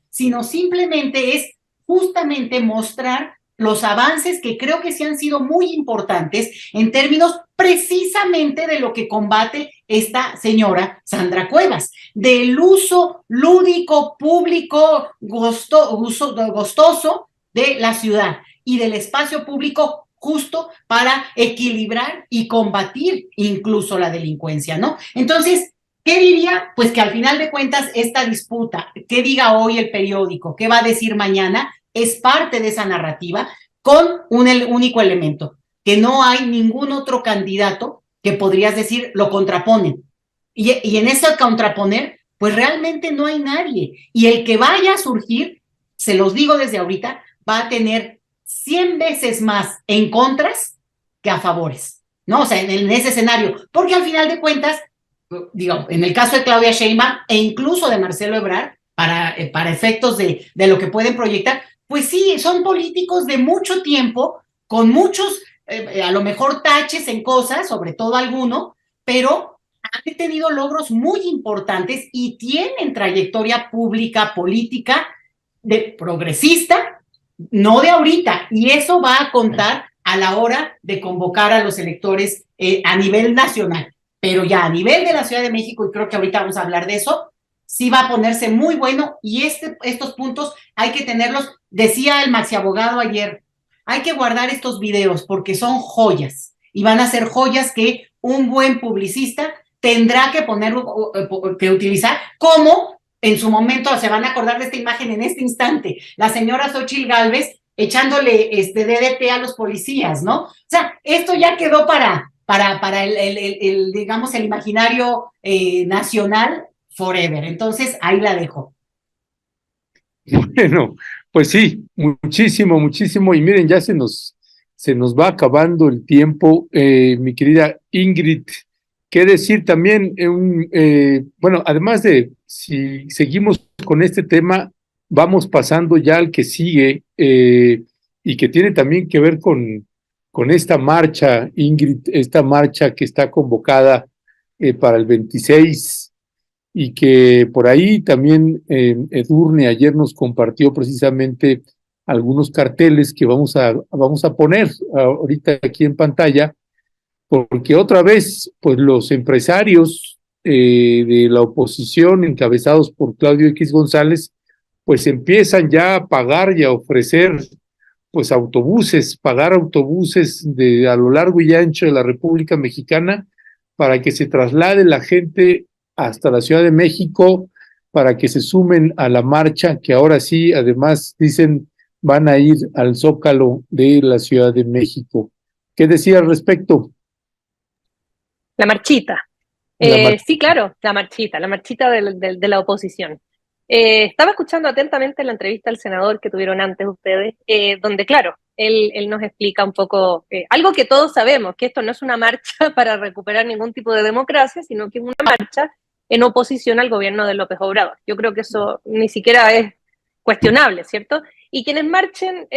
sino simplemente es justamente mostrar los avances que creo que sí han sido muy importantes en términos precisamente de lo que combate esta señora Sandra Cuevas, del uso lúdico, público, gostoso de la ciudad y del espacio público justo para equilibrar y combatir incluso la delincuencia, ¿no? Entonces, ¿qué diría? Pues que al final de cuentas esta disputa, ¿qué diga hoy el periódico? ¿Qué va a decir mañana? Es parte de esa narrativa con un único elemento, que no hay ningún otro candidato que podrías decir lo contraponen. Y en ese contraponer, pues realmente no hay nadie. Y el que vaya a surgir, se los digo desde ahorita, va a tener 100 veces más en contras que a favores, ¿no? O sea, en ese escenario, porque al final de cuentas, digo, en el caso de Claudia Sheinbaum e incluso de Marcelo Ebrard, para efectos de lo que pueden proyectar, pues sí, son políticos de mucho tiempo, con muchos, a lo mejor taches en cosas, sobre todo alguno, pero han tenido logros muy importantes y tienen trayectoria pública, política, de progresista, no de ahorita, y eso va a contar a la hora de convocar a los electores a nivel nacional, pero ya a nivel de la Ciudad de México, y creo que ahorita vamos a hablar de eso, sí va a ponerse muy bueno, y estos puntos hay que tenerlos, decía el maxi abogado ayer, hay que guardar estos videos porque son joyas, y van a ser joyas que un buen publicista tendrá que que utilizar, como en su momento se van a acordar de esta imagen en este instante, la señora Xóchitl Gálvez echándole DDT a los policías, ¿no? O sea, esto ya quedó para digamos, el imaginario nacional forever. Entonces, ahí la dejo. Bueno, pues sí, muchísimo, muchísimo. Y miren, ya se nos va acabando el tiempo, mi querida Ingrid. ¿Qué decir también? Bueno, además de si seguimos con este tema, vamos pasando ya al que sigue y que tiene también que ver con esta marcha, Ingrid, esta marcha que está convocada para el 26 y que por ahí también Edurne ayer nos compartió precisamente algunos carteles que vamos a poner ahorita aquí en pantalla, porque otra vez, pues los empresarios de la oposición, encabezados por Claudio X González, pues empiezan ya a pagar y a ofrecer pues pagar autobuses a lo largo y ancho de la República Mexicana para que se traslade la gente hasta la Ciudad de México, para que se sumen a la marcha, que ahora sí, además, dicen, van a ir al Zócalo de la Ciudad de México. ¿Qué decía al respecto? La marchita. Sí, claro, la marchita de la oposición. Estaba escuchando atentamente la entrevista al senador que tuvieron antes ustedes, donde, claro, él nos explica un poco algo que todos sabemos, que esto no es una marcha para recuperar ningún tipo de democracia, sino que es una marcha en oposición al gobierno de López Obrador. Yo creo que eso ni siquiera es cuestionable, ¿cierto? Y quienes marchen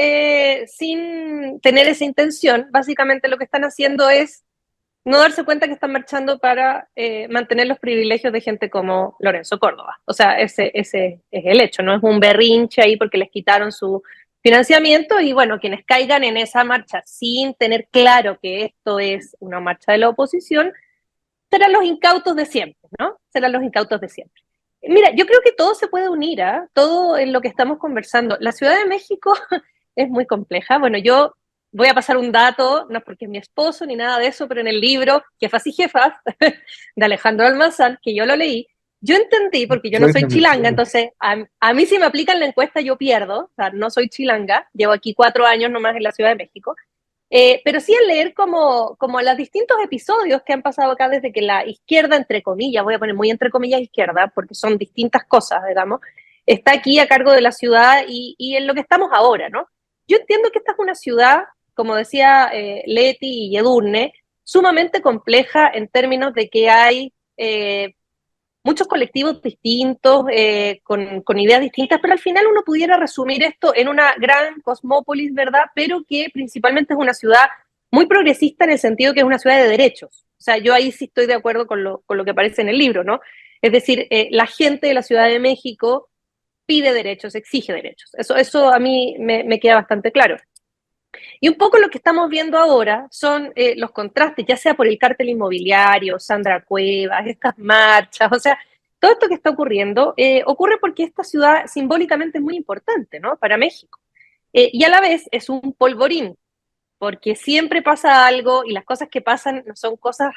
sin tener esa intención, básicamente lo que están haciendo es no darse cuenta que están marchando para mantener los privilegios de gente como Lorenzo Córdoba. O sea, ese es el hecho, no es un berrinche ahí porque les quitaron su financiamiento y bueno, quienes caigan en esa marcha sin tener claro que esto es una marcha de la oposición, serán los incautos de siempre, ¿no? Serán los incautos de siempre. Mira, yo creo que todo se puede unir, todo en lo que estamos conversando. La Ciudad de México es muy compleja. Bueno, yo voy a pasar un dato, no porque es mi esposo ni nada de eso, pero en el libro Jefas y Jefas, de Alejandro Almazán, que yo lo leí, yo entendí, porque yo no soy chilanga, entonces a mí si me aplican la encuesta yo pierdo, o sea, no soy chilanga, llevo aquí 4 años nomás en la Ciudad de México, pero sí al leer como los distintos episodios que han pasado acá desde que la izquierda, entre comillas, voy a poner muy entre comillas izquierda, porque son distintas cosas, digamos, está aquí a cargo de la ciudad y en lo que estamos ahora, ¿no? Yo entiendo que esta es una ciudad, como decía Leti y Edurne, sumamente compleja en términos de que hay muchos colectivos distintos, con ideas distintas, pero al final uno pudiera resumir esto en una gran cosmópolis, ¿verdad? Pero que principalmente es una ciudad muy progresista en el sentido que es una ciudad de derechos. O sea, yo ahí sí estoy de acuerdo con lo que aparece en el libro, ¿no? Es decir, la gente de la Ciudad de México pide derechos, exige derechos. Eso a mí me queda bastante claro. Y un poco lo que estamos viendo ahora son los contrastes, ya sea por el cártel inmobiliario, Sandra Cuevas, estas marchas, o sea, todo esto que está ocurriendo ocurre porque esta ciudad simbólicamente es muy importante, ¿no? Para México. Y a la vez es un polvorín, porque siempre pasa algo y las cosas que pasan no son cosas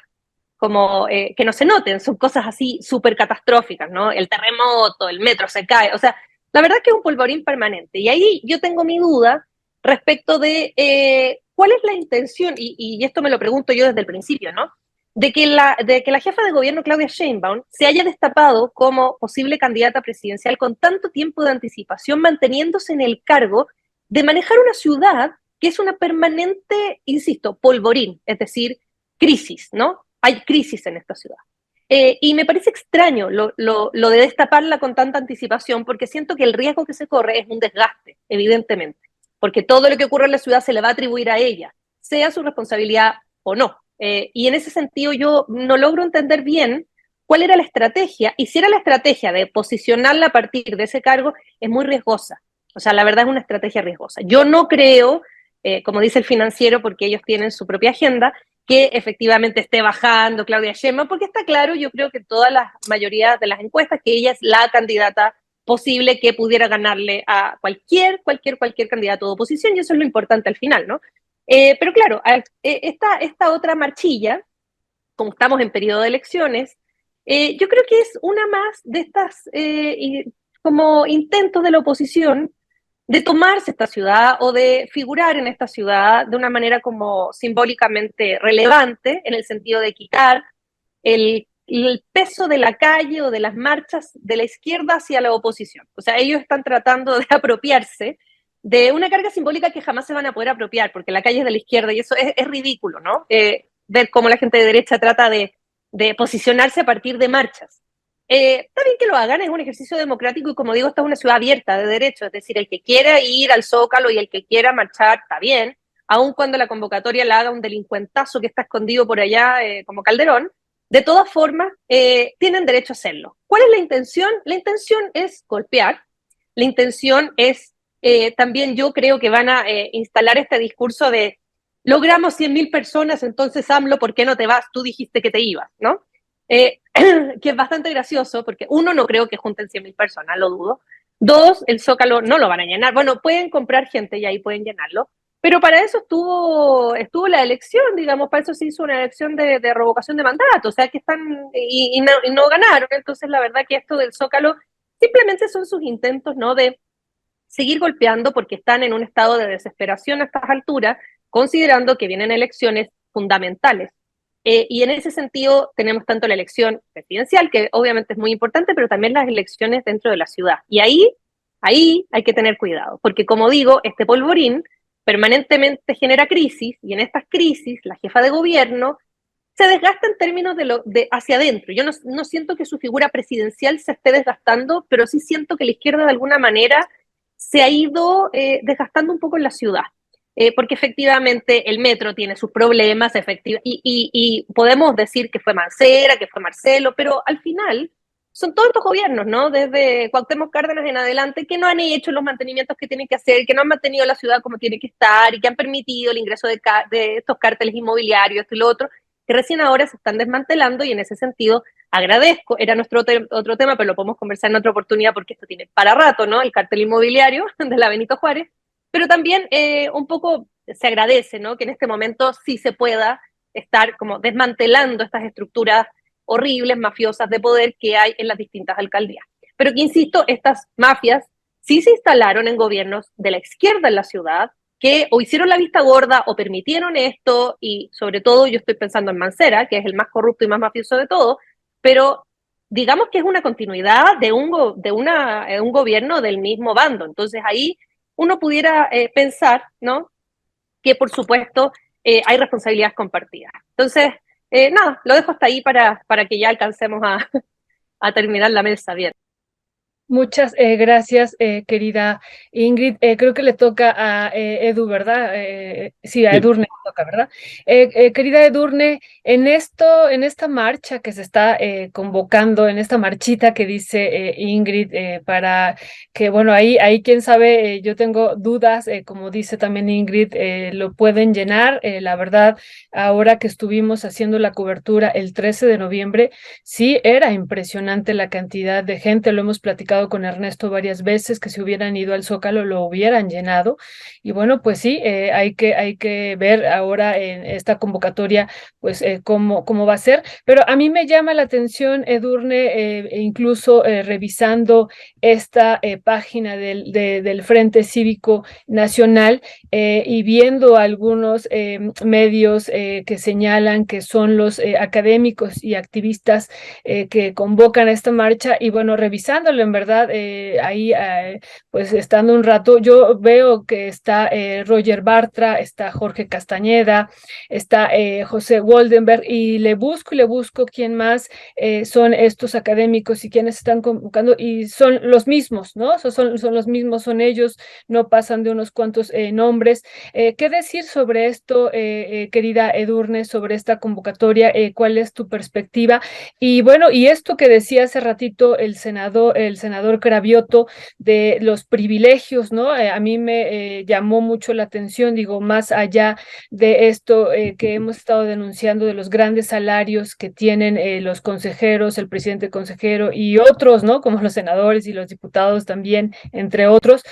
como que no se noten, son cosas así súper catastróficas, ¿no? El terremoto, el metro se cae, o sea, la verdad es que es un polvorín permanente. Y ahí yo tengo mi duda respecto de cuál es la intención, y esto me lo pregunto yo desde el principio, ¿no? De que la jefa de gobierno, Claudia Sheinbaum, se haya destapado como posible candidata presidencial con tanto tiempo de anticipación, manteniéndose en el cargo de manejar una ciudad que es una permanente, insisto, polvorín, es decir, crisis, ¿no? Hay crisis en esta ciudad. Y me parece extraño lo de destaparla con tanta anticipación, porque siento que el riesgo que se corre es un desgaste, evidentemente, porque todo lo que ocurre en la ciudad se le va a atribuir a ella, sea su responsabilidad o no. Y en ese sentido yo no logro entender bien cuál era la estrategia, y si era la estrategia de posicionarla a partir de ese cargo, es muy riesgosa. O sea, la verdad es una estrategia riesgosa. Yo no creo, como dice el Financiero, porque ellos tienen su propia agenda, que efectivamente esté bajando Claudia Sheinbaum, porque está claro, yo creo que toda la mayoría de las encuestas, que ella es la candidata posible que pudiera ganarle a cualquier candidato de oposición, y eso es lo importante al final, ¿no? Pero claro, esta otra marchilla, como estamos en periodo de elecciones, yo creo que es una más de estas como intentos de la oposición de tomarse esta ciudad o de figurar en esta ciudad de una manera como simbólicamente relevante, en el sentido de quitar el peso de la calle o de las marchas de la izquierda hacia la oposición. O sea, ellos están tratando de apropiarse de una carga simbólica que jamás se van a poder apropiar, porque la calle es de la izquierda y eso es ridículo, ¿no? Ver cómo la gente de derecha trata de posicionarse a partir de marchas. Está bien que lo hagan, es un ejercicio democrático y como digo, esta es una ciudad abierta de derechos, es decir, el que quiera ir al Zócalo y el que quiera marchar, está bien, aun cuando la convocatoria la haga un delincuentazo que está escondido por allá como Calderón, de todas formas, tienen derecho a hacerlo. ¿Cuál es la intención? La intención es golpear, la intención es también yo creo que van a instalar este discurso de logramos 100.000 personas, entonces AMLO, ¿por qué no te vas? Tú dijiste que te ibas, ¿no? Que es bastante gracioso, porque uno, no creo que junten 100.000 personas, lo dudo. Dos, el Zócalo no lo van a llenar. Bueno, pueden comprar gente y ahí pueden llenarlo, pero para eso estuvo la elección, digamos, para eso se hizo una elección de revocación de mandato, o sea, que están, y no ganaron. Entonces, la verdad que esto del Zócalo simplemente son sus intentos, ¿no?, de seguir golpeando porque están en un estado de desesperación a estas alturas, considerando que vienen elecciones fundamentales. Y en ese sentido tenemos tanto la elección presidencial, que obviamente es muy importante, pero también las elecciones dentro de la ciudad. Y ahí hay que tener cuidado, porque como digo, este polvorín permanentemente genera crisis, y en estas crisis la jefa de gobierno se desgasta en términos de hacia adentro. Yo no siento que su figura presidencial se esté desgastando, pero sí siento que la izquierda de alguna manera se ha ido desgastando un poco en la ciudad. Porque efectivamente el metro tiene sus problemas, y podemos decir que fue Mancera, que fue Marcelo, pero al final son todos estos gobiernos, ¿no? Desde Cuauhtémoc Cárdenas en adelante, que no han hecho los mantenimientos que tienen que hacer, que no han mantenido la ciudad como tiene que estar, y que han permitido el ingreso de estos cárteles inmobiliarios, esto y lo otro, que recién ahora se están desmantelando, y en ese sentido agradezco, era nuestro otro tema, pero lo podemos conversar en otra oportunidad porque esto tiene para rato, ¿no? El cártel inmobiliario de la Benito Juárez, pero también un poco se agradece, ¿no?, que en este momento sí se pueda estar como desmantelando estas estructuras horribles, mafiosas de poder que hay en las distintas alcaldías. Pero que, insisto, estas mafias sí se instalaron en gobiernos de la izquierda en la ciudad, que o hicieron la vista gorda o permitieron esto, y sobre todo yo estoy pensando en Mancera, que es el más corrupto y más mafioso de todo, pero digamos que es una continuidad de un gobierno del mismo bando. Entonces ahí uno pudiera pensar, ¿no?, que por supuesto hay responsabilidades compartidas. Entonces, nada, lo dejo hasta ahí para que ya alcancemos a terminar la mesa bien. Muchas gracias, querida Ingrid. Creo que le toca a Edu, ¿verdad? Sí, a Edurne le toca, ¿verdad? Querida Edurne, en esta marcha que se está convocando, en esta marchita que dice Ingrid, para que, bueno, ahí quién sabe, yo tengo dudas, como dice también Ingrid, lo pueden llenar. La verdad, ahora que estuvimos haciendo la cobertura el 13 de noviembre, sí era impresionante la cantidad de gente, lo hemos platicado con Ernesto varias veces, que si hubieran ido al Zócalo lo hubieran llenado. Y bueno, pues sí, hay que ver ahora en esta convocatoria pues cómo va a ser. Pero a mí me llama la atención, Edurne, incluso revisando esta página del Frente Cívico Nacional y viendo algunos medios que señalan que son los académicos y activistas que convocan a esta marcha, y bueno, revisándolo en verdad, verdad, ahí, pues estando un rato, yo veo que está Roger Bartra, está Jorge Castañeda, está José Goldenberg, y le busco quién más son estos académicos y quiénes están convocando, y son los mismos, ¿no? Son los mismos, son ellos, no pasan de unos cuantos nombres. ¿Qué decir sobre esto, querida Edurne, sobre esta convocatoria? ¿Cuál es tu perspectiva? Y bueno, y esto que decía hace ratito el senador Cravioto de los privilegios, ¿no? A mí me llamó mucho la atención, digo, más allá de esto que hemos estado denunciando, de los grandes salarios que tienen los consejeros, el presidente consejero y otros, ¿no? Como los senadores y los diputados también, entre otros,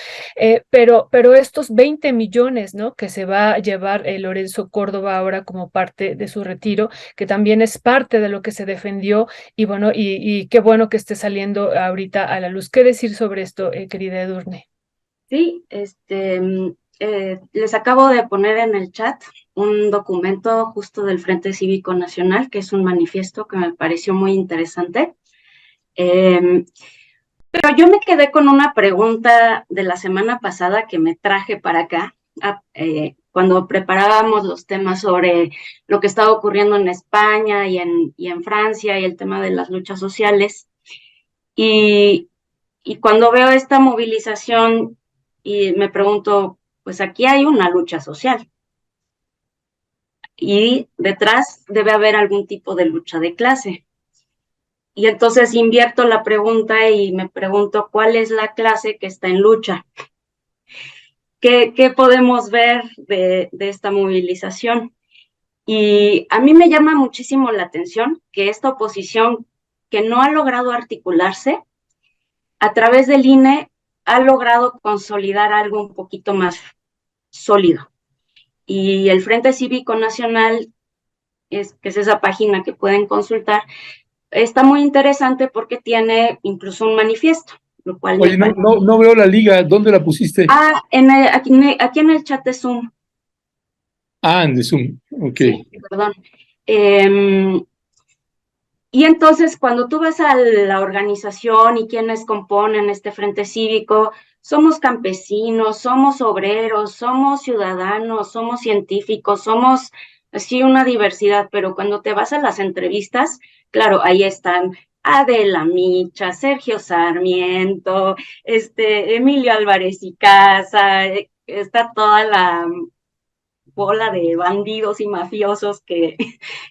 pero estos 20 millones, ¿no? Que se va a llevar Lorenzo Córdoba ahora como parte de su retiro, que también es parte de lo que se defendió, y bueno, y qué bueno que esté saliendo ahorita a la luz. ¿Qué decir sobre esto, querida Edurne? Sí, les acabo de poner en el chat un documento justo del Frente Cívico Nacional, que es un manifiesto que me pareció muy interesante. Pero yo me quedé con una pregunta de la semana pasada que me traje para acá, cuando preparábamos los temas sobre lo que estaba ocurriendo en España y en Francia y el tema de las luchas sociales. Y cuando veo esta movilización y me pregunto, pues aquí hay una lucha social y detrás debe haber algún tipo de lucha de clase. Y entonces invierto la pregunta y me pregunto, ¿cuál es la clase que está en lucha? ¿Qué podemos ver de esta movilización? Y a mí me llama muchísimo la atención que esta oposición, que no ha logrado articularse, a través del INE ha logrado consolidar algo un poquito más sólido. Y el Frente Cívico Nacional, que es esa página que pueden consultar, está muy interesante porque tiene incluso un manifiesto, lo cual... Oye, no veo la liga, ¿dónde la pusiste? Aquí en el chat de Zoom. En de Zoom, ok. Sí, perdón. Y entonces, cuando tú vas a la organización y quienes componen este Frente Cívico, somos campesinos, somos obreros, somos ciudadanos, somos científicos, somos así una diversidad, pero cuando te vas a las entrevistas, claro, ahí están Adela Micha, Sergio Sarmiento, Emilio Álvarez y Casa, está toda la bola de bandidos y mafiosos que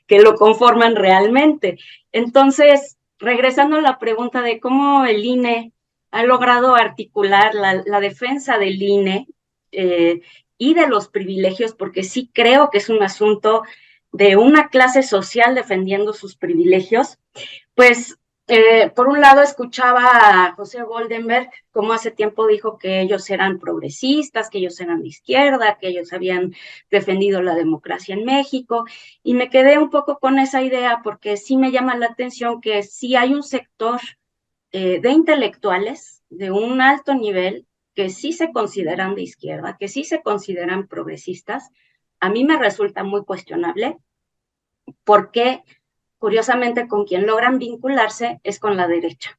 lo conforman realmente. Entonces, regresando a la pregunta de cómo el INE ha logrado articular la defensa del INE y de los privilegios, porque sí creo que es un asunto de una clase social defendiendo sus privilegios, pues por un lado escuchaba a José Goldenberg, como hace tiempo dijo que ellos eran progresistas, que ellos eran de izquierda, que ellos habían defendido la democracia en México, y me quedé un poco con esa idea porque sí me llama la atención que sí hay un sector de intelectuales de un alto nivel que sí se consideran de izquierda, que sí se consideran progresistas. A mí me resulta muy cuestionable porque curiosamente con quien logran vincularse es con la derecha,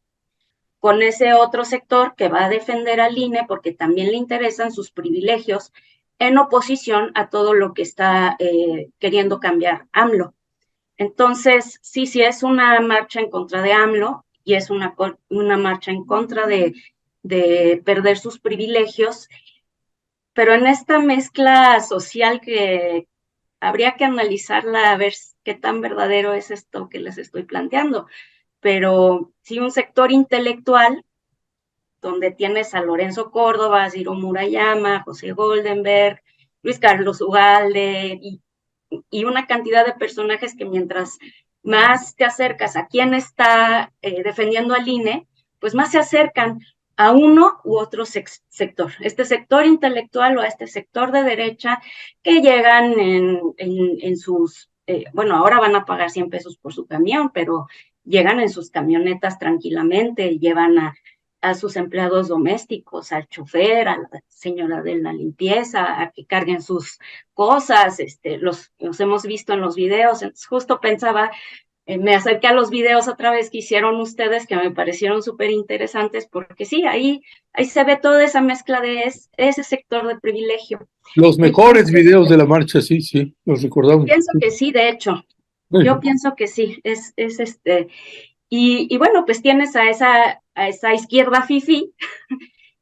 con ese otro sector que va a defender al INE porque también le interesan sus privilegios en oposición a todo lo que está queriendo cambiar AMLO. Entonces, sí es una marcha en contra de AMLO y es una marcha en contra de perder sus privilegios, pero en esta mezcla social que habría que analizarla a ver qué tan verdadero es esto que les estoy planteando. Pero sí un sector intelectual donde tienes a Lorenzo Córdoba, Ciro Murayama, José Goldenberg, Luis Carlos Ugalde y una cantidad de personajes que mientras más te acercas a quién está defendiendo al INE, pues más se acercan a uno u otro sector, este sector intelectual o a este sector de derecha que llegan en sus, bueno, ahora van a pagar 100 pesos por su camión, pero llegan en sus camionetas tranquilamente, llevan a sus empleados domésticos, al chofer, a la señora de la limpieza, a que carguen sus cosas, los hemos visto en los videos. Entonces justo pensaba me acerqué a los videos otra vez que hicieron ustedes, que me parecieron súper interesantes, porque sí, ahí se ve toda esa mezcla de ese sector de privilegio. Los mejores Entonces, videos de la marcha, sí, los recordamos. pienso que sí, de hecho, yo pienso que sí, y bueno, pues tienes a esa izquierda fifí,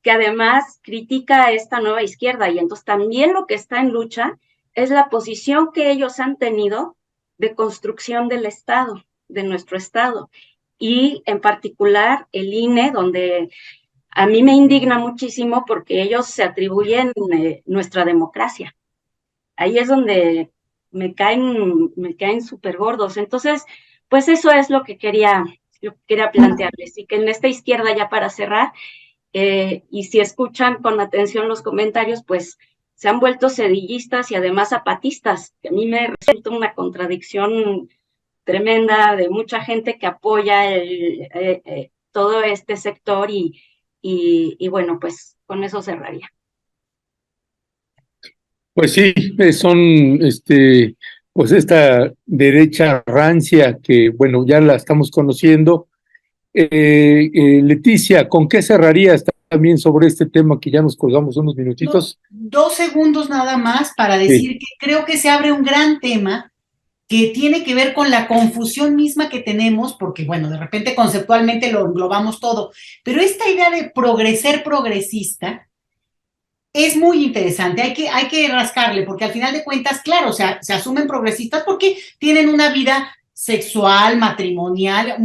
que además critica a esta nueva izquierda, y entonces también lo que está en lucha es la posición que ellos han tenido de construcción del Estado, de nuestro Estado, y en particular el INE, donde a mí me indigna muchísimo porque ellos se atribuyen nuestra democracia. Ahí es donde me caen súper gordos. Entonces, pues eso es lo que quería plantearles, y que en esta izquierda, ya para cerrar, y si escuchan con atención los comentarios, pues se han vuelto sedillistas y además zapatistas, que a mí me resulta una contradicción tremenda de mucha gente que apoya todo este sector, y bueno, pues con eso cerraría. Pues sí, son pues esta derecha rancia que, bueno, ya la estamos conociendo. Leticia, ¿con qué cerrarías también sobre este tema que ya nos colgamos unos minutitos? 2 segundos nada más para decir que creo que se abre un gran tema que tiene que ver con la confusión misma que tenemos, porque bueno, de repente conceptualmente lo englobamos todo, pero esta idea de ser progresista es muy interesante, hay que rascarle, porque al final de cuentas, claro, o sea, se asumen progresistas porque tienen una vida sexual, matrimonial,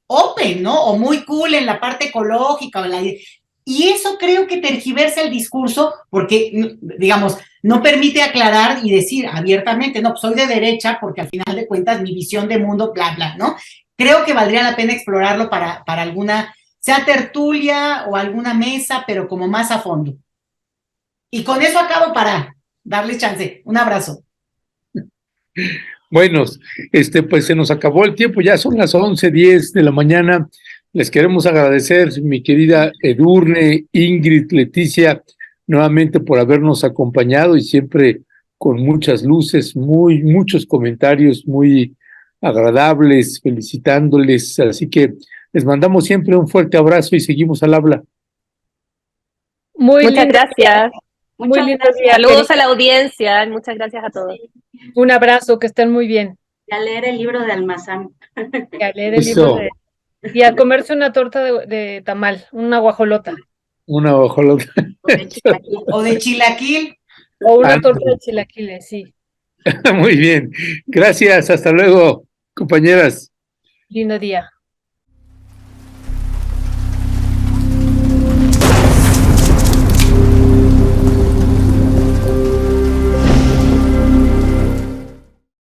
open, ¿no? O muy cool en la parte ecológica, y eso creo que tergiversa el discurso porque, digamos, no permite aclarar y decir abiertamente, no, pues soy de derecha porque al final de cuentas mi visión de mundo, bla, bla, ¿no? Creo que valdría la pena explorarlo para alguna, sea tertulia o alguna mesa, pero como más a fondo. Y con eso acabo para darles chance. Un abrazo. Bueno, pues se nos acabó el tiempo, ya son las 11:10 de la mañana. Les queremos agradecer, mi querida Edurne, Ingrid, Leticia, nuevamente por habernos acompañado y siempre con muchas luces, muchos comentarios muy agradables, felicitándoles. Así que les mandamos siempre un fuerte abrazo y seguimos al habla. Muchas gracias. Muy lindo día. Saludos a la audiencia. Muchas gracias a todos. Un abrazo, que estén muy bien. Y a leer el libro de Almazán. Y a leer el libro y a comerse una torta de tamal, una guajolota. Una guajolota. O de chilaquil. O una torta de chilaquiles, sí. Muy bien. Gracias. Hasta luego, compañeras. Lindo día.